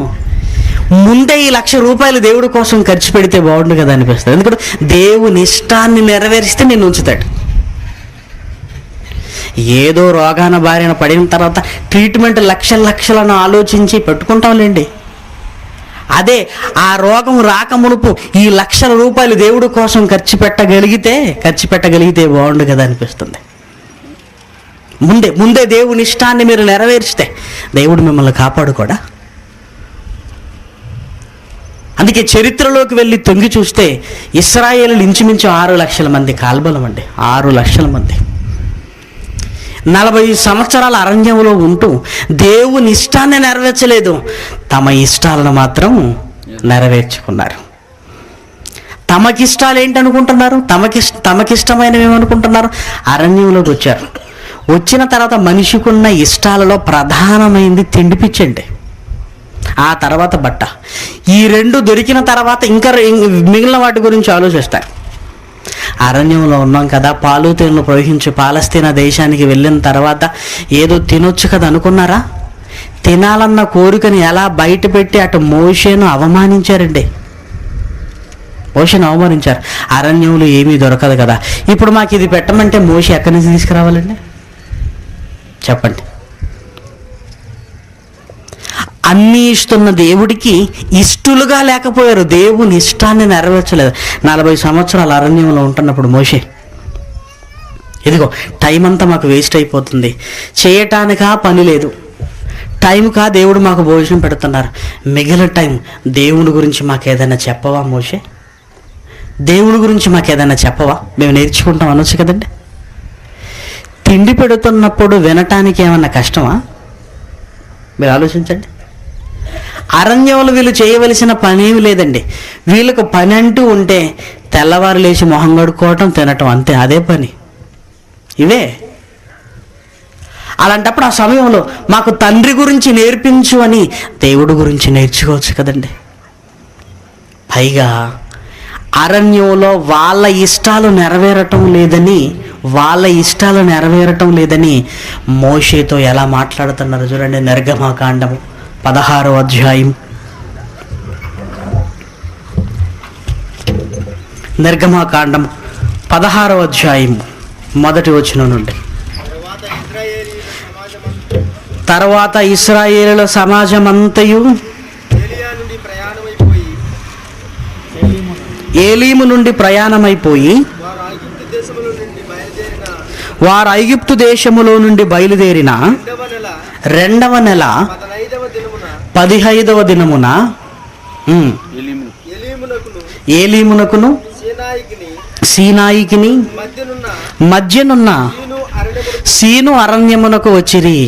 ముందే ఈ ₹1,00,000 దేవుడి కోసం ఖర్చు పెడితే బాగుండు కదా అనిపిస్తుంది. ఎందుకంటే దేవుని ఇష్టాన్ని నెరవేరిస్తే నేను ఉంచుతాడు. ఏదో రోగాన బారిన పడిన తర్వాత ట్రీట్మెంట్ లక్షలను ఆలోచించి పెట్టుకుంటాంలేండి. అదే ఆ రోగం రాక మునుపు ఈ ₹1,00,000 దేవుడి కోసం ఖర్చు పెట్టగలిగితే బాగుండు కదా అనిపిస్తుంది. ముందే దేవుని ఇష్టాన్ని మీరు నెరవేర్చితే దేవుడు మిమ్మల్ని కాపాడుకోడా? అందుకే చరిత్రలోకి వెళ్ళి తొంగి చూస్తే ఇశ్రాయేలు ఇంచుమించు 6 లక్షల మంది కాల్బలం అండి. 6 లక్షల మంది 40 సంవత్సరాల అరణ్యంలో ఉంటూ దేవుని ఇష్టాన్ని నెరవేర్చలేదు, తమ ఇష్టాలను మాత్రం నెరవేర్చుకున్నారు. తమకిష్టాలు ఏంటనుకుంటున్నారు? తమకిష్టమైనవి ఏమనుకుంటున్నారు? అరణ్యంలోకి వచ్చారు. వచ్చిన తర్వాత మనిషికున్న ఇష్టాలలో ప్రధానమైంది తిండి పిచ్చండి, ఆ తర్వాత బట్ట. ఈ 2 దొరికిన తర్వాత ఇంకా మిగిలిన వాటి గురించి ఆలోచిస్తారు. అరణ్యంలో ఉన్నాం కదా, పాలు తేనెలు ప్రవహించు పాలస్తీనా దేశానికి వెళ్ళిన తర్వాత ఏదో తినొచ్చు కదా అనుకున్నారా? తినాలన్న కోరికని ఎలా బయట పెట్టి అటు మోషేను అవమానించారండి. మోషేను అవమానించారు. అరణ్యంలో ఏమీ దొరకదు కదా, ఇప్పుడు మాకు ఇది పెట్టమంటే మోషే ఎక్కడి నుంచి తీసుకురావాలండి చెప్పండి? అన్నీ ఇస్తున్న దేవుడికి ఇష్టలుగా లేకపోయారు, దేవుని ఇష్టాన్ని నెరవేర్చలేదు. 40 సంవత్సరాల అరణ్యంలో ఉంటున్నప్పుడు మోషే, ఇదిగో టైం అంతా మాకు వేస్ట్ అయిపోతుంది, చేయటానికా పని లేదు, టైంకా దేవుడు మాకు భోజనం పెడుతున్నారు, మిగిలిన టైం దేవుడి గురించి మాకు ఏదైనా చెప్పవా మోషే? దేవుడి గురించి మాకు ఏదైనా చెప్పవా, మేము నేర్చుకుంటాం అనొచ్చు కదండి. తిండి పెడుతున్నప్పుడు వినటానికి ఏమన్నా కష్టమా? మీరు ఆలోచించండి. అరణ్యంలో వీళ్ళు చేయవలసిన పని ఏమి లేదండి. వీళ్ళకు పని అంటూ ఉంటే తెల్లవారు లేచి మొహం కడుక్కోవటం, తినటం, అంతే, అదే పని. ఇవే. అలాంటప్పుడు ఆ సమయంలో మాకు తండ్రి గురించి నేర్పించు అని దేవుడి గురించి నేర్చుకోవచ్చు కదండి. పైగా అరణ్యంలో వాళ్ళ ఇష్టాలు నెరవేరటం లేదని మోషేతో ఎలా మాట్లాడుతున్నారు చూడండి. నిర్గమకాండము 16వ అధ్యాయం, నిర్గమకాండం 16వ అధ్యాయం 1వ వచనం నుండి. తర్వాత ఇశ్రాయేలుల సమాజమంతయు ఏలీము నుండి ప్రయాణమైపోయి వారు ఐగుప్తు దేశములో నుండి బయలుదేరిన 2వ నెల 15వ దినమున ఏలీమునకును సీనాయికిని మధ్యనున్న సీను అరణ్యమునకు వచ్చిరి.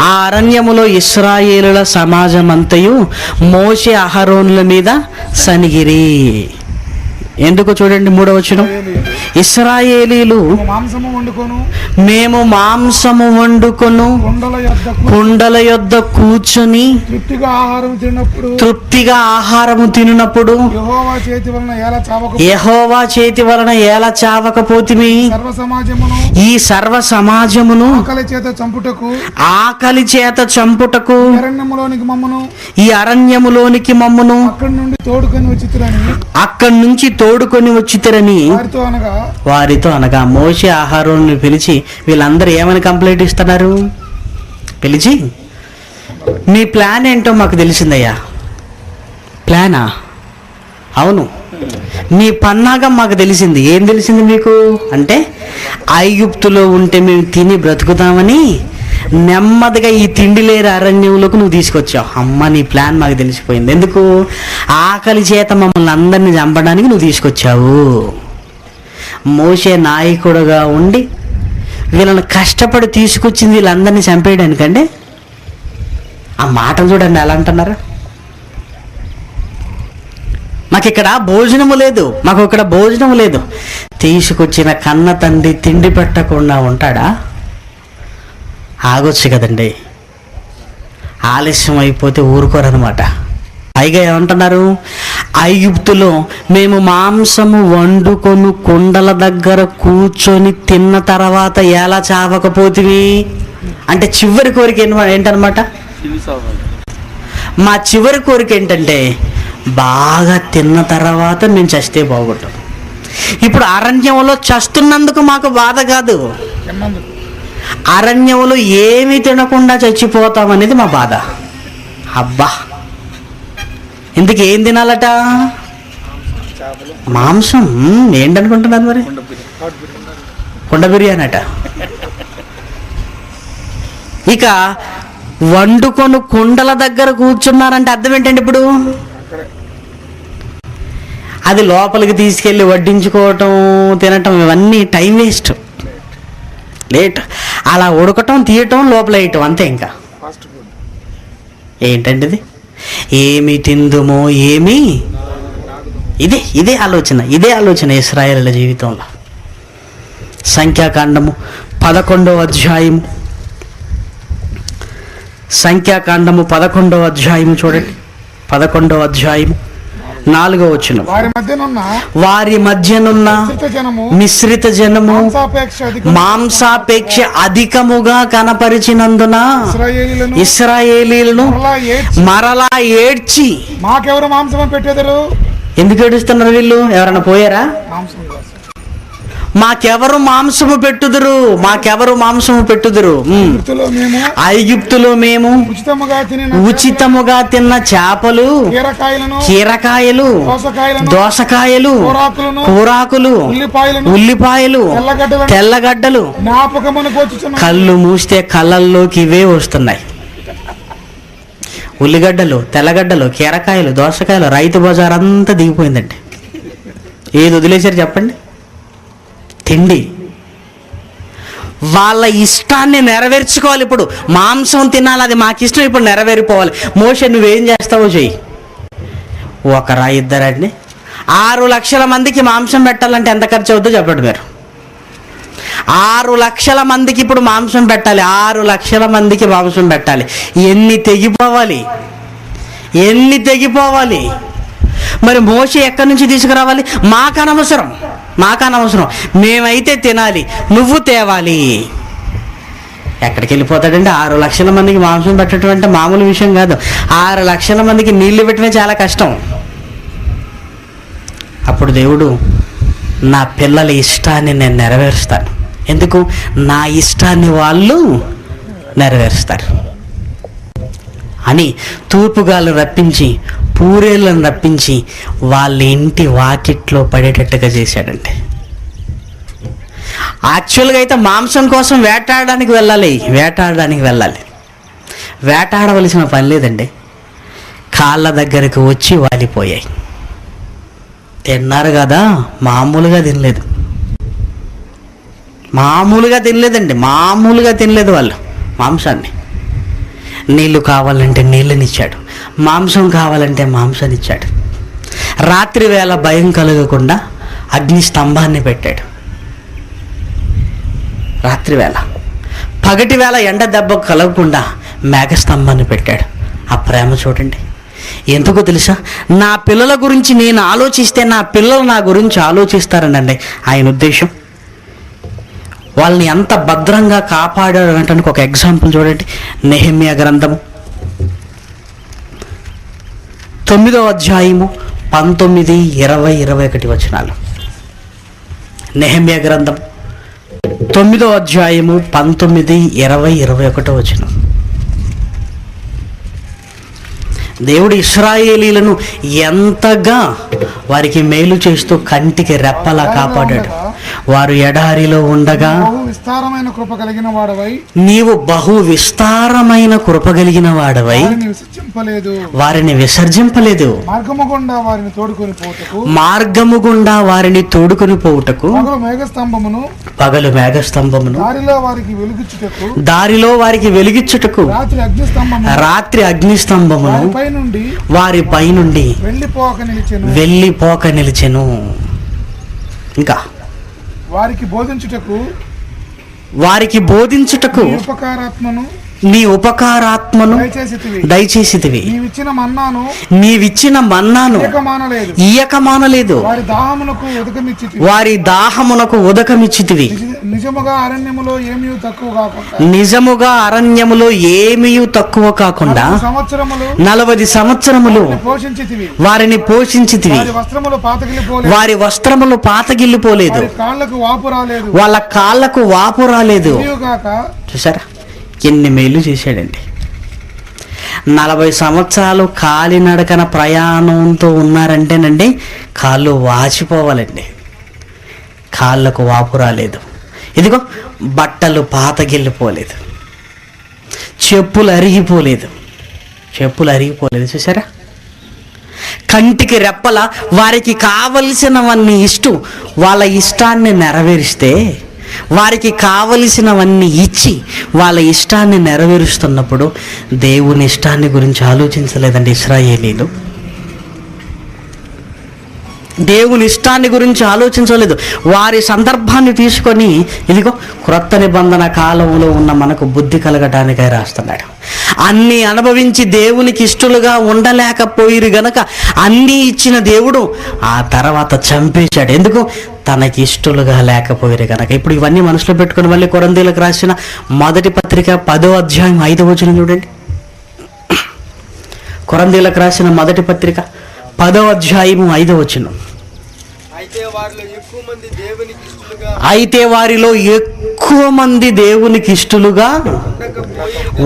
ఆ అరణ్యములో ఇశ్రాయేలుల సమాజమంతయు మోషే అహరోనుల మీద సనిగిరి. ఎందుకు చూడండి 3వ వచనం. ఇశ్రాయేలీలు మేము మాంసము వండుకొను కుండల యొద్ద కూర్చొని తృప్తిగా ఆహారము తిన్నప్పుడు యెహోవా చేతి వలన ఎలా చావకపోతిమి? ఈ సర్వ సమాజమును ఆకలి చేత చంపుటకు ఈ అరణ్యములోనికి మమ్మును అక్కడి నుంచి తోడుకొని వచ్చితిరని వారితో అనగా మోషే ఆహారాన్ని పిలిచి వీళ్ళందరూ ఏమని కంప్లైంట్ ఇస్తున్నారు? పిలిచి మీ ప్లాన్ ఏంటో మాకు తెలిసిందయ్యా. ప్లానా? అవును, మీ పన్నాగం మాకు తెలిసింది. ఏం తెలిసింది మీకు అంటే, ఐగుప్తులో ఉంటే మేము తిని బ్రతుకుతామని నెమ్మదిగా ఈ తిండి లేని అరణ్యంలోకి నువ్వు తీసుకొచ్చావు. అమ్మ, నీ ప్లాన్ మాకు తెలిసిపోయింది. ఎందుకు? ఆకలి చేత మమ్మల్ని అందరినీ చంపడానికి నువ్వు తీసుకొచ్చావు. మోషే నాయకుడుగా ఉండి వీళ్ళని కష్టపడి తీసుకొచ్చింది వీళ్ళందరినీ చంపేయడానికండి. ఆ మాటలు చూడండి ఎలా అంటున్నారు. మాకు ఇక్కడ భోజనము లేదు. తీసుకొచ్చిన కన్న తండ్రి తిండి పెట్టకుండా ఉంటాడా? ఆగొచ్చు కదండి. ఆలస్యం అయిపోతే ఊరుకోరనమాట. పైగా ఏమంటున్నారు, ఐగుప్తులో మేము మాంసము వండుకొని కుండల దగ్గర కూర్చొని తిన్న తర్వాత ఎలా చావకపోతివి అంటే చివరి కోరిక ఏంటనమాట, మా చివరి కోరిక ఏంటంటే బాగా తిన్న తర్వాత మేము చస్తే బాగుంటాం. ఇప్పుడు అరణ్యంలో చస్తున్నందుకు మాకు బాధ కాదు, ఎన్నందుకు అరణ్యంలో ఏమి తినకుండా చచ్చిపోతాం అనేది మా బాధ. అబ్బా, ఇందుకు ఏం తినాలట, మాంసం. ఏంటనుకుంటున్నారు మరి, కుండ బిర్యానీ అట. ఇక వండుకొని కుండల దగ్గర కూర్చున్నారంటే అర్థం ఏంటండి, ఇప్పుడు అది లోపలికి తీసుకెళ్ళి వడ్డించుకోవటం తినటం ఇవన్నీ టైం వేస్ట్, లేట్. అలా ఉడకటం తీయటం లోపల వేయటం అంతే. ఇంకా ఫాస్ట్ ఫుడ్ ఏంటండి ఇది, ఏమి తిందుమో ఏమి, ఇదే ఆలోచన ఇశ్రాయేలుల జీవితంలో. సంఖ్యాకాండము 11వ అధ్యాయము, సంఖ్యాకాండము 11వ అధ్యాయము చూడండి. 11వ అధ్యాయము 4వ వచనం. వారి మధ్యనున్న మిశ్రిత జనము మాంసాపేక్ష అధికముగా కనపరిచినందున ఇశ్రాయేలీలను మరలా ఏడ్చి, మాకెవరు మాంసం పెట్టేదరు. ఎందుకు ఏడుస్తున్నారు వీళ్ళు, ఎవరైనా పోయారా? మాకెవరు మాంసము పెట్టుదురు, మాకెవరు మాంసము పెట్టుదురు. ఐగుప్తులో మేము ఉచితముగా తిన్న చేపలు, కీరకాయలు, దోసకాయలు, కూరాకులు, ఉల్లిపాయలు, తెల్లగడ్డలు కళ్ళు మూస్తే కళ్ళల్లోకి ఇవే వస్తున్నాయి. ఉల్లిగడ్డలు, తెల్లగడ్డలు, కీరకాయలు, దోసకాయలు, రైతు బజార్ అంతా దిగిపోయిందండి. ఏది వదిలేశారు చెప్పండి, తిండి. వాళ్ళ ఇష్టాన్ని నెరవేర్చుకోవాలి. ఇప్పుడు మాంసం తినాలి, అది మాకు ఇష్టం, ఇప్పుడు నెరవేరిపోవాలి. మోషే నువ్వేం చేస్తావో చెయ్యి. ఒకరా ఇద్దరండి, 6 లక్షల మందికి మాంసం పెట్టాలంటే ఎంత ఖర్చు అవుతుందో చెప్పండి మీరు. 6 లక్షల మందికి ఇప్పుడు మాంసం పెట్టాలి, 6 లక్షల మందికి మాంసం పెట్టాలి. ఎన్ని తెగిపోవాలి. మరి మోషే ఎక్కడి నుంచి తీసుకురావాలి? మాకనవసరం, మేమైతే తినాలి, నువ్వు తేవాలి. ఎక్కడికి వెళ్ళిపోతాడండి? 6 లక్షల మందికి మాంసం పెట్టడం అంటే మామూలు విషయం కాదు. 6 లక్షల మందికి నీళ్లు పెట్టడమే చాలా కష్టం. అప్పుడు దేవుడు, నా పిల్లల ఇష్టాన్ని నేను నెరవేరుస్తాను. ఎందుకు? నా ఇష్టాన్ని వాళ్ళు నెరవేరుస్తారు అని తూర్పుగాలు రప్పించి, పూరేళ్ళను రప్పించి వాళ్ళ ఇంటి వాకిట్లో పడేటట్టుగా చేశాడండి. యాక్చువల్గా అయితే మాంసం కోసం వేటాడడానికి వెళ్ళాలి. వేటాడవలసిన పని లేదండి, కాళ్ళ దగ్గరికి వచ్చి వాలిపోయాయి. తిన్నారు కదా, మామూలుగా తినలేదు వాళ్ళు మాంసాన్ని. నీళ్ళు కావాలంటే నీళ్ళనిచ్చాడు, మాంసం కావాలంటే మాంసాన్నిచ్చాడు. రాత్రి వేళ భయం కలగకుండా అగ్ని స్తంభాన్ని పెట్టాడు. రాత్రి వేళ, పగటి వేళ ఎండ దెబ్బ కలగకుండా మేఘస్తంభాన్ని పెట్టాడు. ఆ ప్రేమ చూడండి. ఎందుకో తెలుసా? నా పిల్లల గురించి నేను ఆలోచిస్తే నా పిల్లలు నా గురించి ఆలోచిస్తారనండి ఆయన ఉద్దేశం. వాళ్ళని ఎంత భద్రంగా కాపాడాడు అనటానికి ఒక ఎగ్జాంపుల్ చూడండి. నెహెమ్యా గ్రంథము 9వ అధ్యాయము 19, 20, 21 వచనాలు. నెహెమ్యా గ్రంథం 9వ అధ్యాయము 19, 20, 21 వచనం. దేవుడు ఇశ్రాయేలీలను ఎంతగా వారికి మేలు చేస్తూ కంటికి రెప్పలా కాపాడాడు. వారు ఎడారిలో ఉండగా నీవు బహు విస్తారమైన కృప కలిగిన వాడవై వారిని విసర్జింపలేదు. మార్గము గుండా వారిని తోడుకొని పోవుటకు పగలు మేఘస్తంభమును దారిలో వారికి వెలుగిచ్చుటకు రాత్రి అగ్నిస్తంభమును వారి పై నుండి వెళ్ళిపోక నిలిచెను. ఇంకా వారికి బోధించుటకు నీ ఉపకారాత్మను దయచేసితివి. దయచేసితివి. నీవిచ్చిన మన్నాను నీవిచ్చిన మన్నాను ఏకమానలేదు. ఇయ్యకమానలేదు. వారి దాహమునకు ఉదకమిచ్చితివి. వారి దాహమునకు ఉదకమిచ్చితివి. నిజముగా అరణ్యములో ఏమీ తక్కువ కాకుండా నిజముగా అరణ్యములో ఏమీ తక్కువ కాకుండా 40 సంవత్సరములు 40 సంవత్సరములు పోషించితివి. వారిని పోషించితివి. వారి వస్త్రములు పాతగిలిపోలేదు. వారి వస్త్రములు పాతగిల్లిపోలేదు. వారి కాళ్లకు వాపు రాలేదు. వాళ్ళ కాళ్ళకు వాపు రాలేదు. ఇదియుగాక చూసారా ఎన్ని మేలు చేశాడండి. 40 సంవత్సరాలు కాలినడకన ప్రయాణంతో ఉన్నారంటేనండి కాళ్ళు వాచిపోవాలండి. కాళ్ళకు వాపు రాలేదు. ఇదిగో బట్టలు పాతగిల్లిపోలేదు. చెప్పులు అరిగిపోలేదు. చూసారా కంటికి రెప్పల వారికి కావలసినవన్నీ వాళ్ళ ఇష్టాన్ని నెరవేరిస్తే, వారికి కావలసినవన్నీ ఇచ్చి వాళ్ళ ఇష్టాన్ని నెరవేరుస్తున్నప్పుడు దేవుని ఇష్టాన్ని గురించి ఆలోచించలేదండి ఇశ్రాయేలీలు. దేవుని ఇష్టాన్ని గురించి ఆలోచించలేదు. వారి సందర్భాన్ని తీసుకొని ఇదిగో క్రొత్త నిబంధన కాలంలో ఉన్న మనకు బుద్ధి కలగటానికై రాస్తున్నాడు. అన్నీ అనుభవించి దేవునికి ఇష్టలుగా ఉండలేకపోయిరు గనక అన్నీ ఇచ్చిన దేవుడు ఆ తర్వాత చంపేశాడు. ఎందుకు? తనకి ఇష్టలుగా లేకపోయిరు గనక. ఇప్పుడు ఇవన్నీ మనసులో పెట్టుకుని మళ్ళీ కొరింథీయులకు రాసిన మొదటి పత్రిక 10వ అధ్యాయం 5వ వచనం చూడండి. కొరింథీయులకు రాసిన మొదటి పత్రిక 10వ అధ్యాయము 5వ వచనం. అయితే వారిలో ఎక్కువ మంది దేవునికి ఇష్టలుగా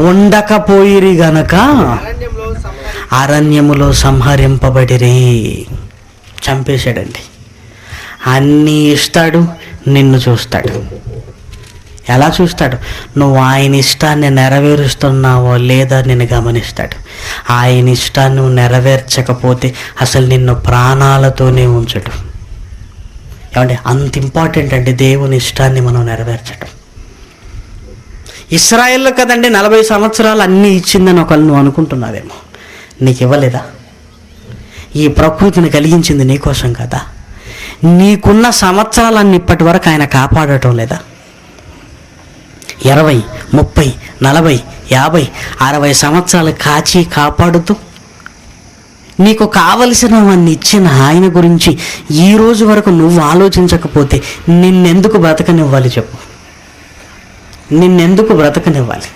ఉండకపోయిరి గనక అరణ్యములో సంహరింపబడిరి. చంపేశాడండి. అన్నీ ఇస్తాడు, నిన్ను చూస్తాడు. ఎలా చూస్తాడు? నువ్వు ఆయన ఇష్టాన్ని నెరవేరుస్తున్నావో లేదా నిన్ను గమనిస్తాడు. ఆయన ఇష్టాన్ని నువ్వు నెరవేర్చకపోతే అసలు నిన్ను ప్రాణాలతోనే ఉంచడు. ఏమంటే అంత ఇంపార్టెంట్ అండి దేవుని ఇష్టాన్ని మనం నెరవేర్చడం. ఇశ్రాయేల్లో కదండి 40 సంవత్సరాలు అన్నీ ఇచ్చిందని ఒకళ్ళు నువ్వు అనుకుంటున్నావేమో. నీకు ఇవ్వలేదా? ఈ ప్రకృతిని కలిగించింది నీకోసం కదా. నీకున్న సంవత్సరాలన్నీ ఇప్పటి వరకు ఆయన కాపాడటం లేదా? 20, 30, 40, 50, 60 సంవత్సరాలు కాచి కాపాడుతూ నీకు కావలసినవన్నీ ఇచ్చిన ఆయన గురించి ఈ రోజు వరకు నువ్వు ఆలోచించకపోతే నిన్నెందుకు బ్రతకనివ్వాలి చెప్పు? నిన్నెందుకు బ్రతకనివ్వాలి?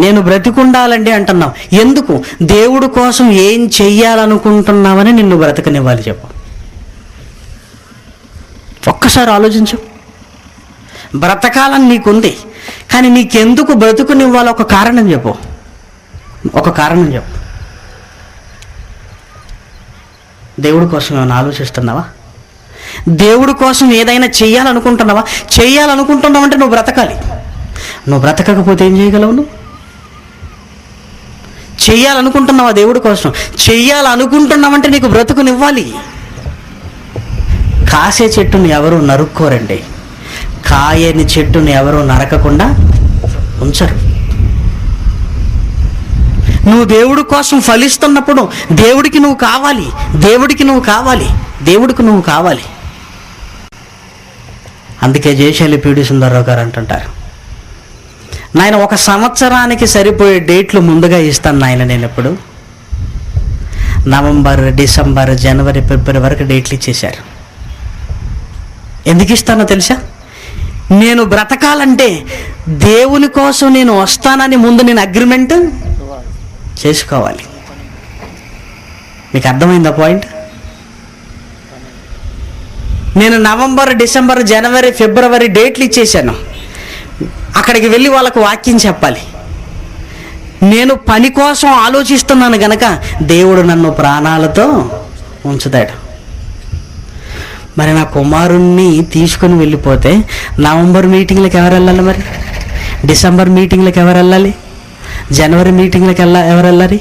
నేను బ్రతికుండాలండి అంటున్నావు. ఎందుకు? దేవుడు కోసం ఏం చెయ్యాలనుకుంటున్నావని నిన్ను బ్రతకనివ్వాలి చెప్పు. ఒక్కసారి ఆలోచించు. బ్రతకాలని నీకుంది, కానీ నీకెందుకు బ్రతుకునివ్వాలో ఒక కారణం చెప్పు. దేవుడి కోసం ఏమైనా ఆలోచిస్తున్నావా? దేవుడి కోసం ఏదైనా చెయ్యాలనుకుంటున్నావా? చెయ్యాలనుకుంటున్నావంటే నువ్వు బ్రతకాలి. నువ్వు బ్రతకకపోతే ఏం చేయగలవు? నువ్వు చెయ్యాలనుకుంటున్నావా? దేవుడి కోసం చెయ్యాలనుకుంటున్నావంటే నీకు బ్రతుకునివ్వాలి. కాసే చెట్టుని ఎవరు నరుక్కోరండి. కాయని చెట్టుని ఎవరు నరకకుండా ఉంచరు. నువ్వు దేవుడి కోసం ఫలిస్తున్నప్పుడు దేవుడికి నువ్వు కావాలి. అందుకే జయశాలి పీడి సుందర్రావు గారు అంటుంటారు, నాయన 1 సంవత్సరానికి సరిపోయే డేట్లు ముందుగా ఇస్తాను నాయన. నేను ఎప్పుడు నవంబర్, డిసెంబర్, జనవరి, ఫిబ్రవరి వరకు డేట్లు ఇచ్చేశారు. ఎందుకు ఇస్తానో తెలుసా? నేను బ్రతకాలంటే దేవుని కోసం నేను వస్తానని ముందు నేను అగ్రిమెంట్ చేసుకోవాలి. మీకు అర్థమైందా పాయింట్? నేను నవంబర్, డిసెంబర్, జనవరి, ఫిబ్రవరి డేట్లు ఇచ్చేసాను. అక్కడికి వెళ్ళి వాళ్ళకు వాక్యం చెప్పాలి. నేను పని కోసం ఆలోచిస్తున్నాను గనక దేవుడు నన్ను ప్రాణాలతో ఉంచుతాడు. మరి నా కుమారుణ్ణి తీసుకుని వెళ్ళిపోతే నవంబర్ మీటింగ్లకు ఎవరు వెళ్ళాలి? మరి డిసెంబర్ మీటింగ్లకు ఎవరు వెళ్ళాలి? జనవరి మీటింగ్లకు ఎవరు వెళ్ళాలి?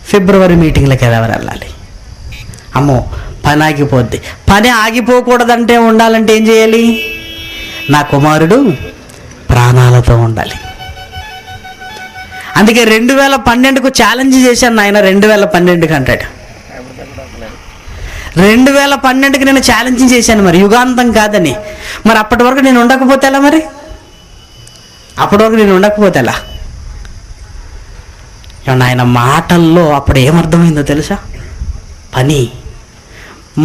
ఫిబ్రవరి మీటింగ్లకు ఎవరు వెళ్ళాలి? అమ్మో, పని ఆగిపోద్ది. పని ఆగిపోకూడదంటే ఉండాలంటే ఏం చేయాలి? నా కుమారుడు ప్రాణాలతో ఉండాలి. అందుకే 2012కు ఛాలెంజ్ చేశాను ఆయన. 2012కి అంటాడు. 2012కి నేను ఛాలెంజ్ చేశాను, మరి యుగాంతం కాదని. మరి అప్పటి వరకు నేను ఉండకపోతే ఎలా? మరి అప్పటి వరకు నేను ఉండకపోతే ఎలా? ఏమన్నా ఆయన మాటల్లో అప్పుడు ఏమర్థమైందో తెలుసా? పని.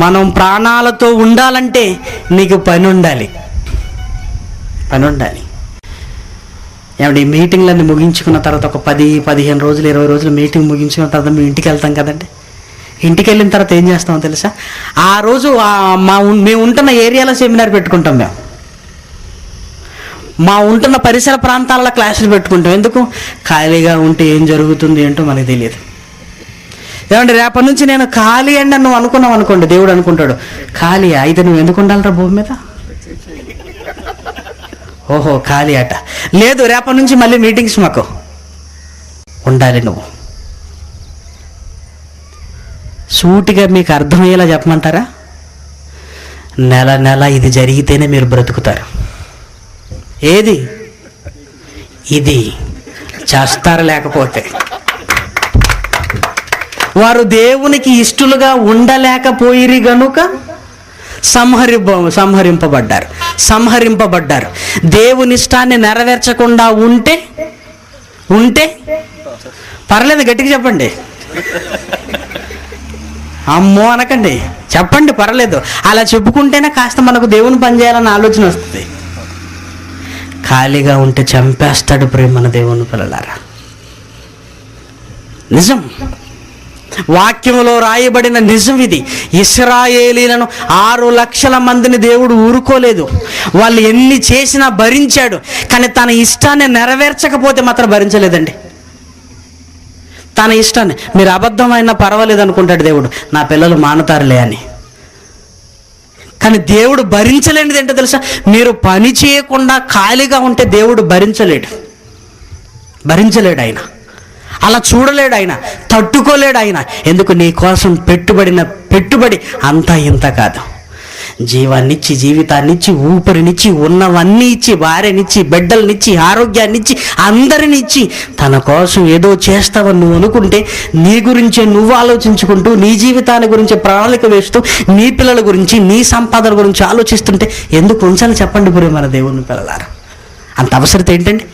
మనం ప్రాణాలతో ఉండాలంటే నీకు పని ఉండాలి, పని ఉండాలి. ఏమంటే ఈ మీటింగ్లన్నీ ముగించుకున్న తర్వాత ఒక 10-15 రోజులు 20 రోజులు మీటింగ్ ముగించుకున్న తర్వాత మేము ఇంటికి వెళ్తాం కదండి. ఇంటికి వెళ్ళిన తర్వాత ఏం చేస్తామో తెలుసా? ఆ రోజు మేము ఉంటున్న ఏరియాలో సెమినార్ పెట్టుకుంటాం. మా ఉంటున్న పరిసర ప్రాంతాలలో క్లాసులు పెట్టుకుంటాం. ఎందుకు? ఖాళీగా ఉంటే ఏం జరుగుతుంది ఏంటో మనకు తెలియదు. ఏమంటే రేపటి నుంచి నేను ఖాళీ అండి నువ్వు అనుకున్నావు అనుకోండి, దేవుడు అనుకుంటాడు ఖాళీ అయితే నువ్వు ఎందుకు ఉండాలిరా భూమి మీద? ఓహో ఖాళీ అట. లేదు, రేపటి నుంచి మళ్ళీ మీటింగ్స్ మాకు ఉండాలి. నువ్వు సూటిగా మీకు అర్థమయ్యేలా చెప్పమంటారా? నెల నెల ఇది జరిగితేనే మీరు బ్రతుకుతారు. ఏది? ఇది చేస్తారు. లేకపోతే వారు దేవునికి ఇష్టలుగా ఉండలేకపోయిరి గనుక సంహరింపబడ్డారు. దేవుని ఇష్టాన్ని నెరవేర్చకుండా ఉంటే పర్లేదు, గట్టిగా చెప్పండి. అమ్మో అనకండి, చెప్పండి, పర్లేదు. అలా చెప్పుకుంటేనే కాస్త మనకు దేవుని పని చేయాలని ఆలోచన వస్తుంది. ఖాళీగా ఉంటే చంపేస్తాడు ప్రేమన దేవుని పిల్లలారా. నిజం, వాక్యములో రాయబడిన నిజం ఇది. ఇశ్రాయేలీలను 6 లక్షల మందిని దేవుడు ఊరుకోలేదు. వాళ్ళు ఎన్ని చేసినా భరించాడు. కానీ తన ఇష్టాన్ని నెరవేర్చకపోతే మాత్రం భరించలేదండి. తన ఇష్టాన్ని మీరు అబద్ధమైనా పర్వాలేదు అనుకుంటాడు దేవుడు, నా పిల్లలు మానుతారులే అని. కానీ దేవుడు భరించలేనిది ఏంటో తెలుసా? మీరు పని చేయకుండా ఖాళీగా ఉంటే దేవుడు భరించలేడు. ఆయన అలా చూడలేడు, ఆయన తట్టుకోలేడు. ఆయన ఎందుకు? నీ కోసం పెట్టుబడి అంతా ఇంత కాదు. జీవాన్నిచ్చి, జీవితాన్నిచ్చి, ఊపిరినిచ్చి, ఉన్నవన్నీ ఇచ్చి, భార్యనిచ్చి, బిడ్డలనిచ్చి, ఆరోగ్యాన్నిచ్చి, అందరిని ఇచ్చి తన కోసం ఏదో చేస్తావని నువ్వు అనుకుంటే, నీ గురించే నువ్వు ఆలోచించుకుంటూ, నీ జీవితాన్ని గురించి ప్రణాళిక వేస్తూ, నీ పిల్లల గురించి, నీ సంపాదన గురించి ఆలోచిస్తుంటే ఎందుకు ఉంచాలి చెప్పండి ప్రియమైన దేవుని పిల్లలారా? అంత అవసరత ఏంటండి?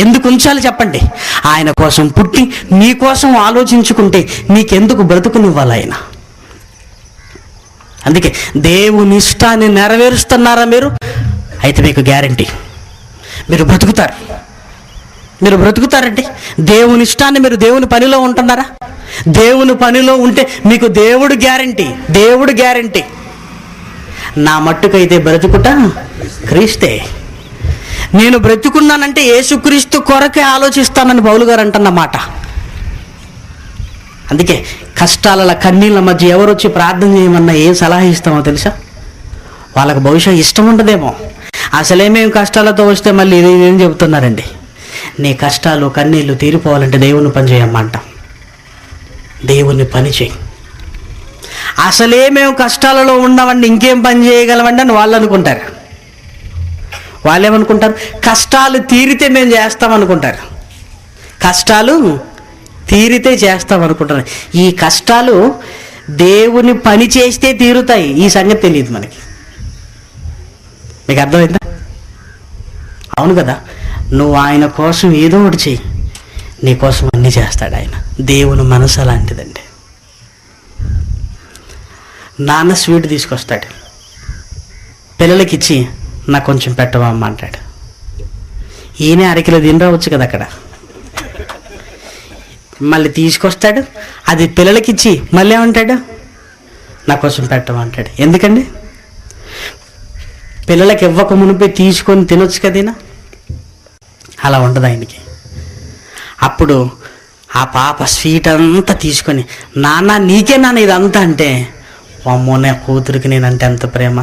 ఎందుకు ఉంచాలి చెప్పండి? ఆయన కోసం పుట్టి నీ కోసం ఆలోచించుకుంటే నీకెందుకు బ్రతుకునివ్వాలి ఆయన? అందుకే దేవుని ఇష్టాన్ని నెరవేరుస్తున్నారా మీరు? అయితే మీకు గ్యారంటీ మీరు బ్రతుకుతారండి. దేవుని ఇష్టాన్ని మీరు దేవుని పనిలో ఉంటున్నారా? దేవుని పనిలో ఉంటే మీకు దేవుడు గ్యారంటీ. నా మట్టుకైతే బ్రతుకుట క్రీస్తే. నేను బ్రతుకున్నానంటే యేసుక్రీస్తు కొరకే ఆలోచిస్తానని పౌలు గారు అంటున్నమాట. అందుకే కష్టాల కన్నీళ్ళ మధ్య ఎవరు వచ్చి ప్రార్థన చేయమన్నా ఏం సలహా ఇస్తామో తెలుసా? వాళ్ళకు బహుశా ఇష్టం ఉండదేమో. అసలేమేం కష్టాలతో వస్తే మళ్ళీ ఏం చెబుతున్నారండి? నీ కష్టాలు కన్నీళ్ళు తీరిపోవాలంటే దేవుని పని చేయమంట. దేవుని పని చేయి. అసలేమేం కష్టాలలో ఉన్నామండి, ఇంకేం పని చేయగలమండి అని వాళ్ళు అనుకుంటారు. వాళ్ళేమనుకుంటారు? కష్టాలు తీరితే మేము చేస్తామనుకుంటారు. కష్టాలు తీరితే చేస్తామనుకుంటారు. ఈ కష్టాలు దేవుని పని చేస్తే తీరుతాయి. ఈ సంగతి తెలియదు మనకి. మీకు అర్థమైందా? అవును కదా. నువ్వు ఆయన కోసం ఏదో ఒకటి చెయ్యి, నీ కోసం అన్నీ చేస్తాడు ఆయన. దేవుని మనసు అలాంటిదండి. నాన్న స్వీట్ తీసుకొస్తాడు, పిల్లలకిచ్చి నాకు కొంచెం పెట్టవా అమ్మ అంటాడు. ఈయనే 1 కిలో తిని రావచ్చు కదా అక్కడ. మళ్ళీ తీసుకొస్తాడు, అది పిల్లలకిచ్చి మళ్ళీ ఏమంటాడు? నా కోసం పెట్టవా అంటాడు. ఎందుకండి? పిల్లలకి ఇవ్వక మునిపే తీసుకొని తినొచ్చు కదీనా. అలా ఉండదు ఆయనకి. అప్పుడు ఆ పాప స్వీట్ అంతా తీసుకొని, నాన్న నీకే నాన్న ఇదంతా అంటే, అమ్మో నా కూతురికి నేనంటే ఎంత ప్రేమ,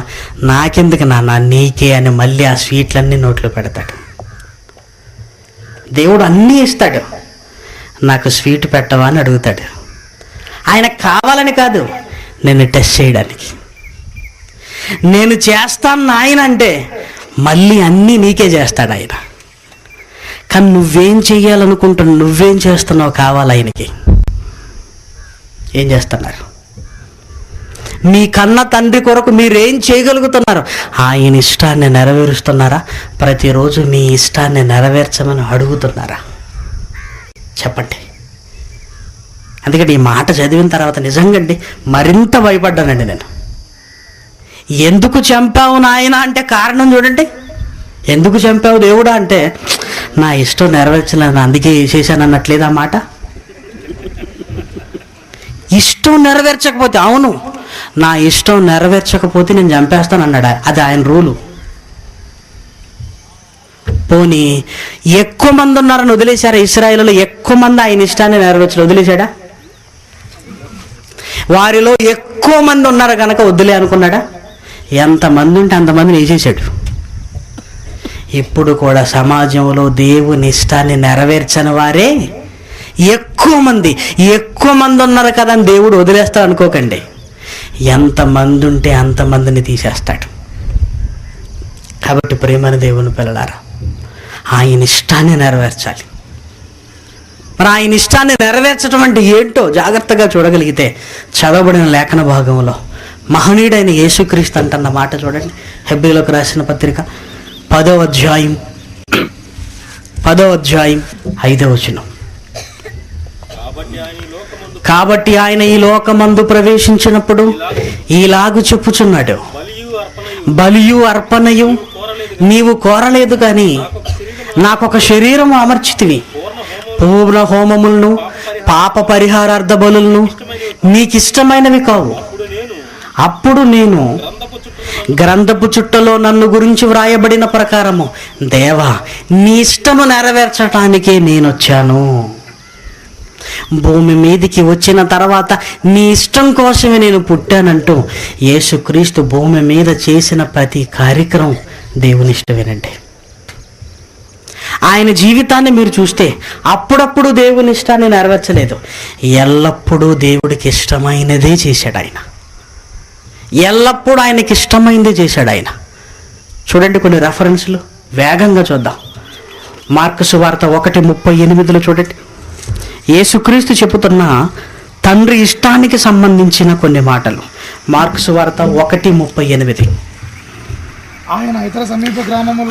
నాకెందుకు నాన్న నీకే అని మళ్ళీ ఆ స్వీట్లన్నీ నోట్లో పెడతాడు. దేవుడు అన్నీ ఇస్తాడు, నాకు స్వీట్ పెట్టవా అని అడుగుతాడు. ఆయనకు కావాలని కాదు, నేను టెస్ట్ చేయడానికి. నేను చేస్తాను ఆయన అంటే మళ్ళీ అన్నీ నీకే చేస్తాడు ఆయన. కానీ నువ్వేం చెయ్యాలనుకుంటున్నావు, నువ్వేం చేస్తున్నావు కావాలి ఆయనకి. ఏం చేస్తున్నారు? మీ కన్న తండ్రి కొరకు మీరేం చేయగలుగుతున్నారు? ఆయన ఇష్టాన్ని నెరవేరుస్తున్నారా? ప్రతిరోజు మీ ఇష్టాన్ని నెరవేర్చమని అడుగుతున్నారా? చెప్పండి. అందుకని ఈ మాట చదివిన తర్వాత నిజంగా అండి మరింత భయపడ్డానండి నేను. ఎందుకు చంపావు నాయన అంటే కారణం చూడండి. ఎందుకు చంపావు దేవుడా అంటే నా ఇష్టం నెరవేర్చలేదు అందుకే చేశాను అన్నట్లేదు ఆ మాట. ఇష్టం నెరవేర్చకపోతే, అవును నా ఇష్టం నెరవేర్చకపోతే నేను చంపేస్తాను అన్నాడు. అది ఆయన రూలు. పోనీ ఎక్కువ మంది ఉన్నారని వదిలేశారా? ఇశ్రాయేలులో ఎక్కువ మంది ఆయన ఇష్టాన్ని నెరవేర్చలేదు, వదిలేశాడా? వారిలో ఎక్కువ మంది ఉన్నారు కనుక వద్దులే అనుకున్నాడా? ఎంతమంది ఉంటే అంతమందిని వేసేసాడు. ఇప్పుడు కూడా సమాజంలో దేవుని ఇష్టాన్ని నెరవేర్చని వారే ఎక్కువ మంది ఉన్నారు కదా అని దేవుడు వదిలేస్తాడు అనుకోకండి. ఎంతమంది ఉంటే అంతమందిని తీసేస్తాడు. కాబట్టి ప్రేమని దేవుని పిల్లలారా, ఆయన ఇష్టాన్ని నెరవేర్చాలి. మరి ఆయన ఇష్టాన్ని నెరవేర్చడం అంటే ఏంటో జాగ్రత్తగా చూడగలిగితే చదవబడిన లేఖన భాగంలో మహనీయుడైన యేసుక్రీస్తు అంటున్న మాట చూడండి. హెబ్రీలకు రాసిన పత్రిక 10వ అధ్యాయం 5వ వచనం. కాబట్టి ఆయన ఈ లోకమందు ప్రవేశించినప్పుడు ఈలాగు చెప్పుచున్నాడు, బలియు అర్పణయు నీవు కోరలేదు కానీ నాకొక శరీరము అమర్చితివి, పూర్ణ హోమములను పాప పరిహారార్థ బలులను నీకిష్టమైనవి కావు. అప్పుడు నేను గ్రంథపు చుట్టలో నన్ను గురించి వ్రాయబడిన ప్రకారము దేవా నీ ఇష్టము నెరవేర్చటానికే నేనొచ్చాను. భూమి మీదికి వచ్చిన తర్వాత నీ ఇష్టం కోసమే నేను పుట్టానంటూ యేసుక్రీస్తు భూమి మీద చేసిన ప్రతి కార్యక్రమం దేవుని ఇష్టమేనండి. ఆయన జీవితాన్ని మీరు చూస్తే అప్పుడప్పుడు దేవుని ఇష్టాన్ని నెరవేర్చలేదు, ఎల్లప్పుడూ దేవుడికి ఇష్టమైనదే చేశాడు ఆయన. ఎల్లప్పుడూ ఆయనకి ఇష్టమైందే చేశాడు ఆయన. చూడండి కొన్ని రెఫరెన్స్లు వేగంగా చూద్దాం. మార్కు సువార్త 1:38 చూడండి. యేసుక్రీస్తు చెబుతున్న తండ్రి ఇష్టానికి సంబంధించిన కొన్ని మాటలు. మార్కు సువార్త 1:38.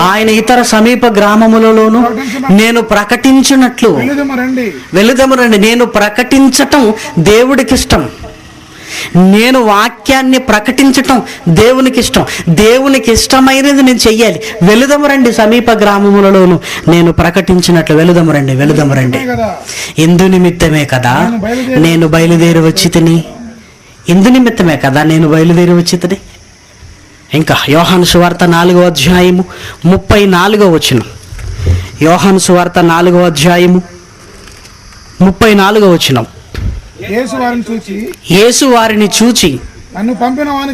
ఆయన ఇతర సమీప గ్రామములలోను నేను ప్రకటించినట్లు వెళుదము రండి. నేను ప్రకటించటం దేవుడికి ఇష్టం. నేను వాక్యాన్ని ప్రకటించటం దేవునికి ఇష్టం. దేవునికి ఇష్టమైనది నేను చెయ్యాలి. వెళుదము రండి, సమీప గ్రామములలోను నేను ప్రకటించినట్లు వెళుదము రండి. ఇందు నిమిత్తమే కదా నేను బయలుదేరి వచ్చితిని. ఇంకా యోహాను సువార్త 4వ అధ్యాయము 34వ వచనం. యోహాను సువార్త 4వ అధ్యాయము 34వ వచనం. యేసు వారిని చూచి నన్ను పంపిన వాని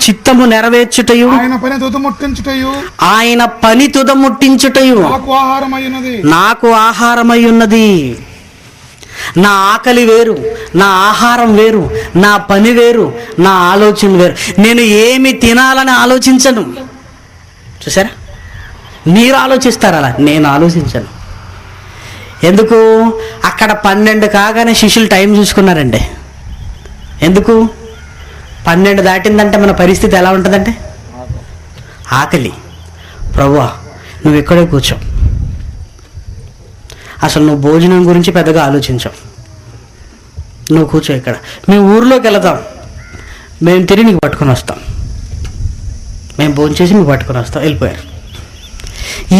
చిత్తము నెరవేర్చుటయు ఆయన పని తుదముట్టించుటయు నాకు ఆహారమై ఉన్నది. నా ఆకలి వేరు, నా ఆహారం వేరు, నా పని వేరు, నా ఆలోచన వేరు. నేను ఏమి తినాలని ఆలోచించను. చూసారా? మీరు ఆలోచిస్తారు అలా, నేను ఆలోచించను. ఎందుకు? అక్కడ 12 కాగానే శిష్యులు టైం చూసుకున్నారండి. ఎందుకు? 12 దాటిందంటే మన పరిస్థితి ఎలా ఉంటుందంటే ఆకలి. ప్రభువా నువ్వు ఇక్కడే కూర్చో, అసలు నువ్వు భోజనం గురించి పెద్దగా ఆలోచించావు, నువ్వు కూర్చో ఇక్కడ, మేము ఊర్లోకి వెళతాం, మేము తిరిగి నీకు పట్టుకొని వస్తాం, మేము భోంచేసి మీకు పట్టుకొని వస్తాం. వెళ్ళిపోయారు.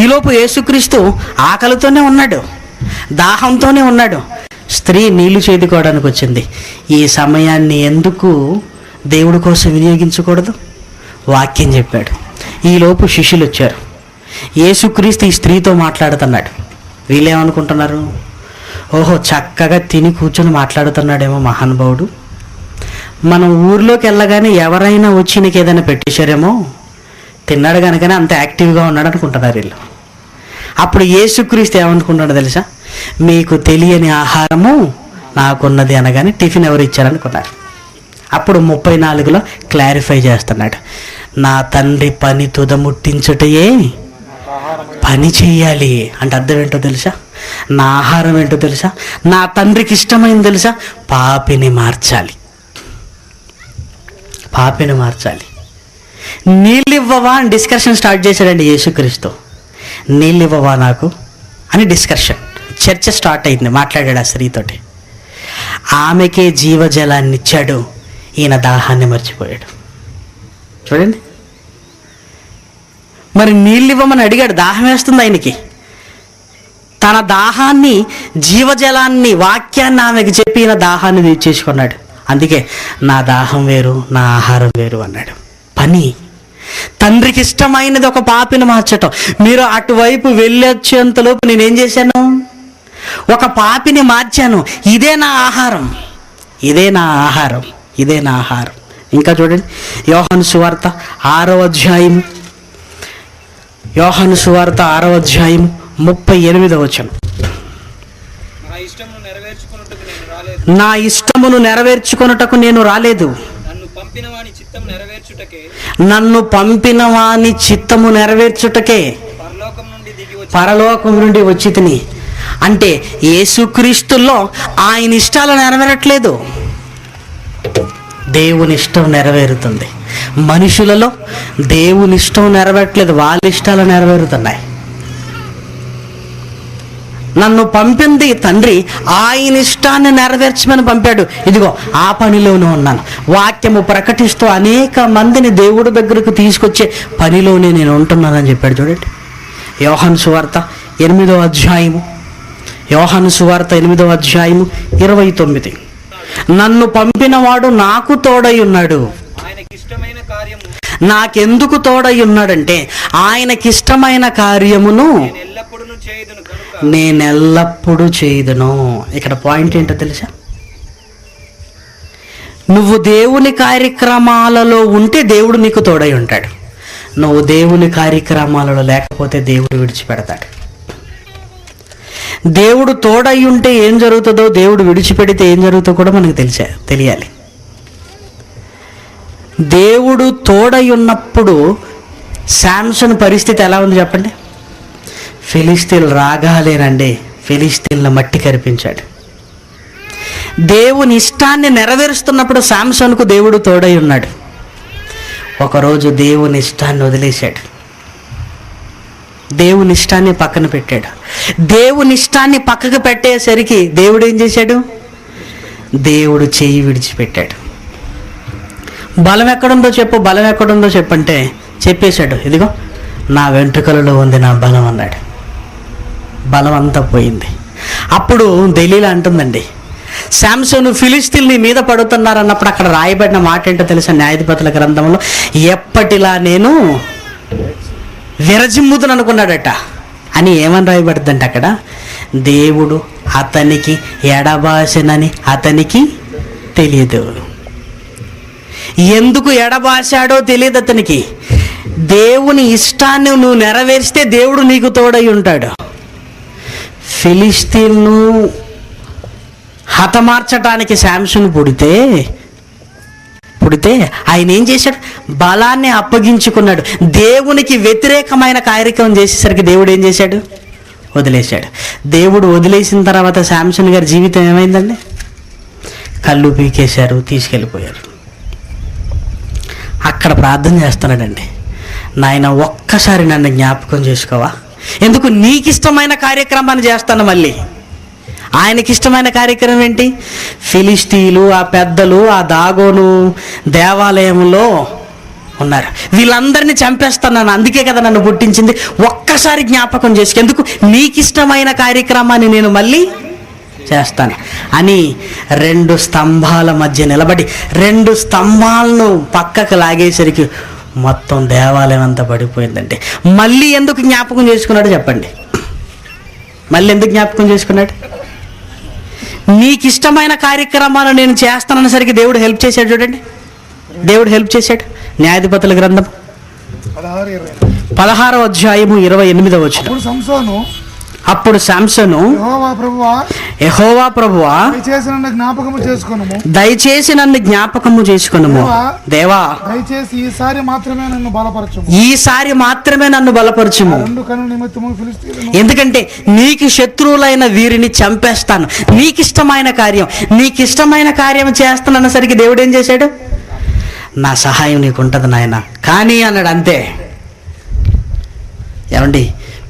ఈలోపు యేసుక్రీస్తు ఆకలితోనే ఉన్నాడు, దాహంతోనే ఉన్నాడు. స్త్రీ నీళ్లు చేదుకోవడానికి వచ్చింది. ఈ సమయాన్ని ఎందుకు దేవుడి కోసం వినియోగించకూడదు? వాక్యం చెప్పాడు. ఈలోపు శిష్యులు వచ్చారు. యేసుక్రీస్తు ఈ స్త్రీతో మాట్లాడుతున్నాడు. వీళ్ళేమనుకుంటున్నారు? ఓహో చక్కగా తిని కూర్చొని మాట్లాడుతున్నాడేమో మహానుభావుడు, మనం ఊర్లోకి వెళ్ళగానే ఎవరైనా వచ్చి నీకు ఏదైనా పెట్టేశారేమో, తిన్నాడు కనుకనే అంత యాక్టివ్గా ఉన్నాడు అనుకుంటున్నారు వీళ్ళు. అప్పుడు యేసుక్రీస్తు ఏమనుకుంటున్నాడు తెలుసా? మీకు తెలియని ఆహారము నాకున్నది అనగానే టిఫిన్ ఎవరు ఇచ్చారనుకున్నారు. అప్పుడు 34లో క్లారిఫై చేస్తున్నాడు. నా తండ్రి పని తుదముట్టించుటయే పని చెయ్యాలి అంటే అర్థం ఏంటో తెలుసా? నా ఆహారం ఏంటో తెలుసా? నా తండ్రికి ఇష్టమైంది తెలుసా? పాపిని మార్చాలి. పాపిని మార్చాలి. నీళ్ళు ఇవ్వవా అని డిస్కషన్ స్టార్ట్ చేశాడండి యేసుక్రీస్తు. నీళ్ళు ఇవ్వవా నాకు అని డిస్కషన్, చర్చ స్టార్ట్ అయింది. మాట్లాడాడు ఆ స్త్రీతోటి. ఆమెకే జీవజలాన్ని ఇచ్చాడు, ఈయన దాహాన్ని మర్చిపోయాడు. చూడండి, మరి నీళ్ళు ఇవ్వమని అడిగాడు, దాహం వేస్తుంది ఆయనకి. తన దాహాన్ని, జీవజలాన్ని, వాక్యాన్ని ఆమెకు చెప్పి ఈయన దాహాన్ని తీర్చేసుకున్నాడు. అందుకే నా దాహం వేరు, నా ఆహారం వేరు అన్నాడు. పని, తండ్రికి ఇష్టమైనది ఒక పాపిని మార్చటం. మీరు అటువైపు వెళ్ళొచ్చేంతలోపు నేనేం చేశాను? ఒక పాపిని మార్చాను. ఇదే నా ఆహారం, ఇదే నా ఆహారం, ఇదే నా ఆహారం. ఇంకా చూడండి, యోహాను సువార్త 6వ అధ్యాయం, యోహాను సువార్త 6వ అధ్యాయం 38వ వచనం. నా ఇష్టమును నెరవేర్చుకొనుటకు నేను రాలేదు, నన్ను పంపిన వాని చిత్తము నెరవేర్చుటకే పరలోకం నుండి వచ్చి తిని. అంటే యేసుక్రీస్తుల్లో ఆయన ఇష్టాలు నెరవేరట్లేదు, దేవుని ఇష్టం నెరవేరుతుంది. మనుషులలో దేవుని ఇష్టం నెరవేరట్లేదు, వాళ్ళ ఇష్టాలు నెరవేరుతున్నాయి. నన్ను పంపింది తండ్రి ఆయన ఇష్టాన్ని నెరవేర్చమని పంపాడు. ఇదిగో ఆ పనిలోనే ఉన్నాను. వాక్యము ప్రకటిస్తూ అనేక మందిని దేవుడి దగ్గరకు తీసుకొచ్చే పనిలోనే నేను ఉంటున్నానని చెప్పాడు. చూడండి, యోహాను సువార్త 8వ అధ్యాయము, యోహాను సువార్త 8వ అధ్యాయము 29. నన్ను పంపినవాడు నాకు తోడై ఉన్నాడు. నాకెందుకు తోడై ఉన్నాడంటే ఆయనకిష్టమైన కార్యమును నేనెల్లప్పుడూ చేయదును. ఇక్కడ పాయింట్ ఏంటో తెలుసా? నువ్వు దేవుని కార్యక్రమాలలో ఉంటే దేవుడు నీకు తోడై ఉంటాడు. నువ్వు దేవుని కార్యక్రమాలలో లేకపోతే దేవుడు విడిచిపెడతాడు. దేవుడు తోడై ఉంటే ఏం జరుగుతుందో, దేవుడు విడిచిపెడితే ఏం జరుగుతుందో కూడా మనకు తెలియాలి. దేవుడు తోడై ఉన్నప్పుడు శాంసన్ పరిస్థితి ఎలా ఉంది చెప్పండి? ఫిలిస్తీన్లు రాగాలేనండి, ఫిలిస్తీన్ల మట్టి కరిపించాడు. దేవుని ఇష్టాన్ని నెరవేరుస్తున్నప్పుడు శాంసన్కు దేవుడు తోడై ఉన్నాడు. ఒకరోజు దేవుని ఇష్టాన్ని వదిలేశాడు, దేవుని ఇష్టాన్ని పక్కన పెట్టాడు. దేవుని ఇష్టాన్ని పక్కకు పెట్టేసరికి దేవుడు ఏం చేశాడు? దేవుడు చెయ్యి విడిచిపెట్టాడు. బలం ఎక్కడుందో చెప్పు, బలం ఎక్కడుందో చెప్పంటే చెప్పేశాడు, ఇదిగో నా వెంట్రుకలలో ఉంది నా బలం అన్నాడు. బలం అంతా పోయింది. అప్పుడు దెలీలా అంటుందండి, శాంసోను ఫిలిస్తీన్లు నీ మీద పడుతున్నారు అన్నప్పుడు అక్కడ రాయబడిన మాట ఏంటో తెలుసా? న్యాయాధిపతుల గ్రంథంలో ఎప్పటిలా నేను విరజిమ్ముతును అనుకున్నాడట అని ఏమని రాయబడుతుందంటే అక్కడ, దేవుడు అతనికి ఎడబాసనని అతనికి తెలియదు. ఎందుకు ఎడబాసాడో తెలియదు అతనికి. దేవుని ఇష్టాన్ని నువ్వు నెరవేర్చితే దేవుడు నీకు తోడై ఉంటాడు. ఫిలిస్తీన్ను హతమార్చడానికి శాంసన్ పుడితే ఆయన ఏం చేశాడు? బలాన్ని అప్పగించుకున్నాడు. దేవునికి వ్యతిరేకమైన కార్యక్రమం చేసేసరికి దేవుడు ఏం చేశాడు? వదిలేశాడు. దేవుడు వదిలేసిన తర్వాత శాంసన్ గారి జీవితం ఏమైందండి? కళ్ళు పీకేశారు, తీసుకెళ్ళిపోయారు. అక్కడ ప్రార్థన చేస్తున్నాడండి, నాయన ఒక్కసారి నన్ను జ్ఞాపకం చేసుకోవా? ఎందుకు? నీకు ఇష్టమైన కార్యక్రమాన్ని చేస్తాను. మళ్ళీ ఆయనకి ఇష్టమైన కార్యక్రమం ఏంటి? ఫిలిస్తీన్లు, ఆ పెద్దలు, ఆ దాగోను దేవాలయంలో ఉన్నారు, వీళ్ళందరినీ చంపేస్తున్నాను, అందుకే కదా నన్ను పుట్టించింది. ఒక్కసారి జ్ఞాపకం చేసుకు, ఎందుకు? నీకు ఇష్టమైన కార్యక్రమాన్ని నేను మళ్ళీ చేస్తాను అని 2 స్తంభాల మధ్య నిలబడి 2 స్తంభాలను పక్కకు లాగేసరికి మొత్తం దేవాలయం అంతా పడిపోయిందంటే మళ్ళీ ఎందుకు జ్ఞాపకం చేసుకున్నాడు చెప్పండి? మళ్ళీ ఎందుకు జ్ఞాపకం చేసుకున్నాడు? నీకు ఇష్టమైన కార్యక్రమాలు నేను చేస్తాననేసరికి దేవుడు హెల్ప్ చేశాడు. చూడండి, దేవుడు హెల్ప్ చేశాడు. న్యాయాధిపతుల గ్రంథం 16వ అధ్యాయము 28వ వచనం. అప్పుడు శాంసను, యెహోవా ప్రభువా దయచేసి నన్ను జ్ఞాపకము చేసుకొనుము దేవా, దయచేసి ఈసారి మాత్రమే నన్ను బలపరచుము. ఎందుకంటే నీకు శత్రువులైన వీరిని చంపేస్తాను. నీకు ఇష్టమైన కార్యం చేస్తానన్నసరికి దేవుడు ఏం చేశాడు? నా సహాయం నీకు ఉంటుంది నాయన కానీ అన్నాడు, అంతే. ఏమండి,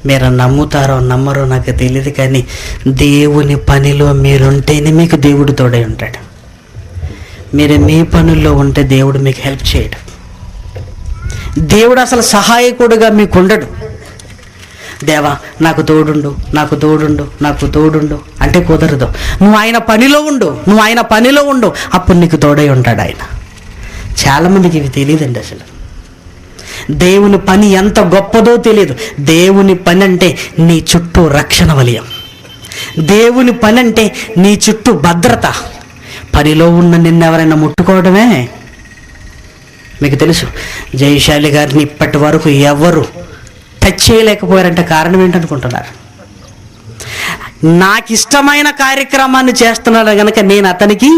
మీరు నమ్ముతారో నమ్మరో నాకు తెలియదు, కానీ దేవుని పనిలో మీరుంటేనే మీకు దేవుడు తోడై ఉంటాడు. మీరు మీ పనుల్లో ఉంటే దేవుడు మీకు హెల్ప్ చేయడు. దేవుడు అసలు సహాయకుడుగా మీకు ఉండడు. దేవా నాకు తోడుండు, నాకు తోడుండు, నాకు తోడుండు అంటే కుదరదు. నువ్వు ఆయన పనిలో ఉండు, నువ్వు ఆయన పనిలో ఉండు, అప్పుడు నీకు తోడై ఉంటాడు ఆయన. చాలామందికి ఇవి తెలియదండి. అసలు దేవుని పని ఎంత గొప్పదో తెలియదు. దేవుని పని అంటే నీ చుట్టూ రక్షణ వలయం, దేవుని పని అంటే నీ చుట్టూ భద్రత. పనిలో ఉన్న నిన్నెవరైనా ముట్టుకోవడమే. మీకు తెలుసు, జయశాలి గారిని ఇప్పటి వరకు ఎవరు టచ్ చేయలేకపోయారంటే కారణం ఏంటనుకుంటున్నారు? నాకు ఇష్టమైన కార్యక్రమాన్ని చేస్తున్నాడు కనుక నేను అతనికి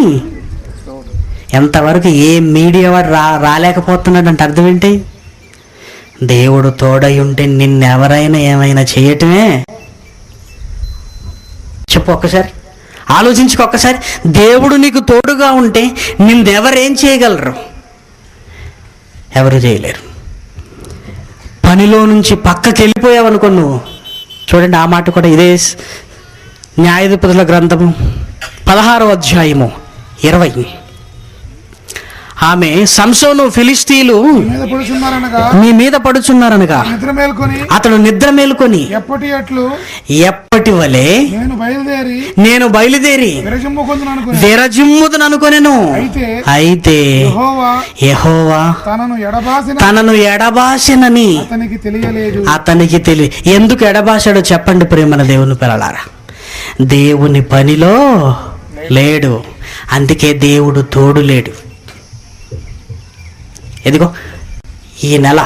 ఎంతవరకు ఏ మీడియా వాడు రాలేకపోతున్నాడు అంటే అర్థం ఏంటి? దేవుడు తోడై ఉంటే నిన్నెవరైనా ఏమైనా చేయటమే. చెప్పు ఒక్కసారి, ఆలోచించుకో ఒక్కసారి. దేవుడు నీకు తోడుగా ఉంటే నిన్నెవరేం చేయగలరు? ఎవరు చేయలేరు. పనిలో నుంచి పక్కకి వెళ్ళిపోయావనుకో నువ్వు. చూడండి, ఆ మాట కూడా ఇదే న్యాయాధిపతుల గ్రంథము 16వ అధ్యాయము 20. ఆమె సంసోను ఫిలిష్తీయులు మీ మీద పడుచున్నారనగా అతడు నిద్ర మేలుకొని ఎప్పటి వలె నేను బయలుదేరి విరజిమ్ముదుననుకొనెను. అయితే యెహోవా తనను ఎడబాసెనని అతనికి తెలియదు. ఎందుకు ఎడబాసాడో చెప్పండి ప్రేమన దేవుని పిల్లలారా. దేవుని పనిలో లేడు, అందుకే దేవుడు తోడు లేడు. ఎదిగో ఈ నెల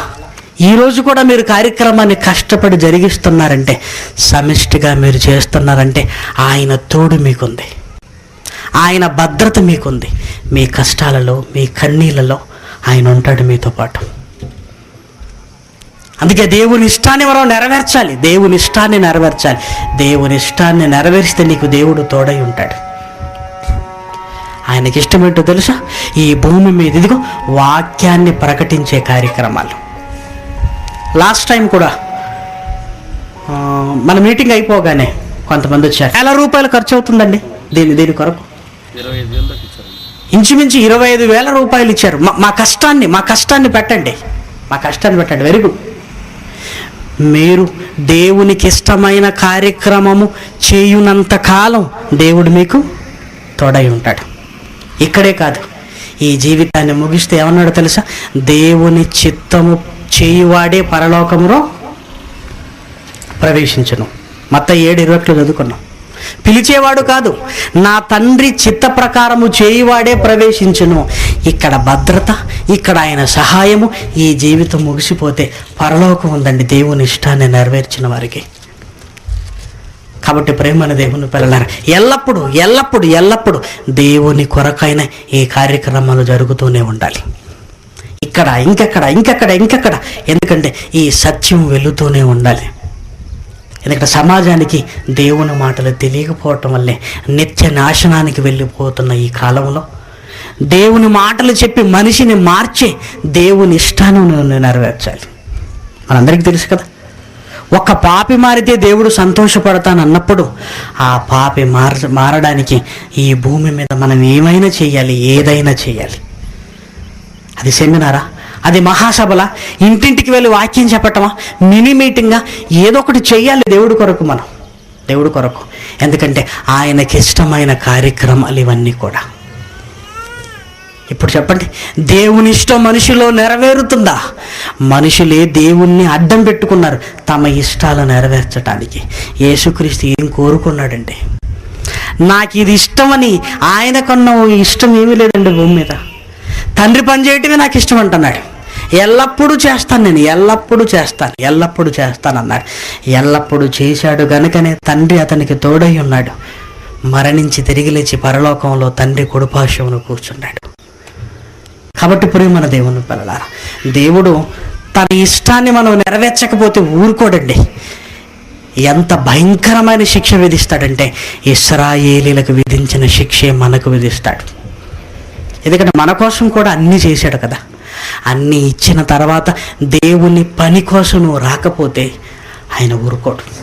ఈరోజు కూడా మీరు కార్యక్రమాన్ని కష్టపడి జరిగిస్తున్నారంటే, సమిష్టిగా మీరు చేస్తున్నారంటే ఆయన తోడు మీకుంది, ఆయన భద్రత మీకుంది. మీ కష్టాలలో మీ కన్నీళ్ళలో ఆయన ఉంటాడు మీతో పాటు. అందుకే దేవుని ఇష్టాన్ని మనం నెరవేర్చాలి, దేవుని ఇష్టాన్ని నెరవేర్చాలి. దేవుని ఇష్టాన్ని నెరవేరిస్తే నీకు దేవుడు తోడై ఉంటాడు. ఆయనకి ఇష్టమేంటో తెలుసా? ఈ భూమి మీద ఇదిగో వాక్యాన్ని ప్రకటించే కార్యక్రమాలు. లాస్ట్ టైం కూడా మన మీటింగ్ అయిపోగానే కొంతమంది వచ్చారు. ₹1,000 ఖర్చు అవుతుందండి దీని కొరకు. ఇంచుమించు 25,000 రూపాయలు ఇచ్చారు. మా కష్టాన్ని పెట్టండి, మా కష్టాన్ని పెట్టండి. Very good. మీరు దేవునికి ఇష్టమైన కార్యక్రమము చేయునంత కాలం దేవుడు మీకు తోడై ఉంటాడు. ఇక్కడే కాదు, ఈ జీవితాన్ని ముగిస్తే ఏమన్నాడో తెలుసా? దేవుని చిత్తము చేయువాడే పరలోకములో ప్రవేశించును. మత్తయి 7:21 చదువుకున్నాం. పిలిచేవాడు కాదు, నా తండ్రి చిత్త ప్రకారము చేయువాడే ప్రవేశించును. ఇక్కడ భద్రత, ఇక్కడ ఆయన సహాయము. ఈ జీవితం ముగిసిపోతే పరలోకం ఉందండి దేవుని ఇష్టాన్ని నెరవేర్చిన వారికి. కాబట్టి ప్రేమన దేవుని పిల్లలారా, ఎల్లప్పుడు దేవుని కొరకైన ఈ కార్యక్రమాలు జరుగుతూనే ఉండాలి. ఇక్కడ ఇంకెక్కడ, ఎందుకంటే ఈ సత్యం వెళుతూనే ఉండాలి. ఎందుకంటే సమాజానికి దేవుని మాటలు తెలియకపోవటం వల్లే నిత్య నాశనానికి వెళ్ళిపోతున్న ఈ కాలంలో దేవుని మాటలు చెప్పి మనిషిని మార్చే దేవుని ఇష్టాన్ని నెరవేర్చాలి. మనందరికీ తెలుసు కదా, ఒక పాపి మారితే దేవుడు సంతోషపడతానన్నప్పుడు ఆ పాపి మారడానికి ఈ భూమి మీద మనం ఏమైనా చేయాలి, ఏదైనా చేయాలి. అది సెమినారా, అది మహాసభలా, ఇంటింటికి వెళ్ళి వాక్యం చెప్పటమా, మినీ మీటింగా, ఏదో ఒకటి చెయ్యాలి దేవుడి కొరకు. మనం దేవుడి కొరకు, ఎందుకంటే ఆయనకి ఇష్టమైన కార్యక్రమాలు ఇవన్నీ కూడా. ఇప్పుడు చెప్పండి, దేవుని ఇష్టం మనిషిలో నెరవేరుతుందా? మనుషులే దేవుణ్ణి అడ్డం పెట్టుకున్నారు తమ ఇష్టాలు నెరవేర్చడానికి. యేసుక్రీస్తు ఏం కోరుకున్నాడంటే, నాకు ఇది ఇష్టమని ఆయనకన్నా ఇష్టం ఏమీ లేదండి భూమి మీద. తండ్రి పని చేయటమే నాకు ఇష్టం అంటున్నాడు. ఎల్లప్పుడూ చేస్తాను, నేను ఎల్లప్పుడూ చేస్తాను అన్నాడు. ఎల్లప్పుడూ చేశాడు గనుకనే తండ్రి అతనికి తోడై ఉన్నాడు. మరణించి తిరిగి లేచి పరలోకంలో తండ్రి కుడిపార్శ్వమున కూర్చున్నాడు. కాబట్టి ప్రియమైన దేవుని పిల్లలారా, దేవుడు తన ఇష్టాన్ని మనం నెరవేర్చకపోతే ఊరుకోడండి. ఎంత భయంకరమైన శిక్ష విధిస్తాడంటే, ఇశ్రాయేలీలకు విధించిన శిక్షే మనకు విధిస్తాడు. ఎందుకంటే మన కోసం కూడా అన్నీ చేశాడు కదా. అన్నీ ఇచ్చిన తర్వాత దేవుని పని కోసం నువ్వు రాకపోతే ఆయన ఊరుకోడు.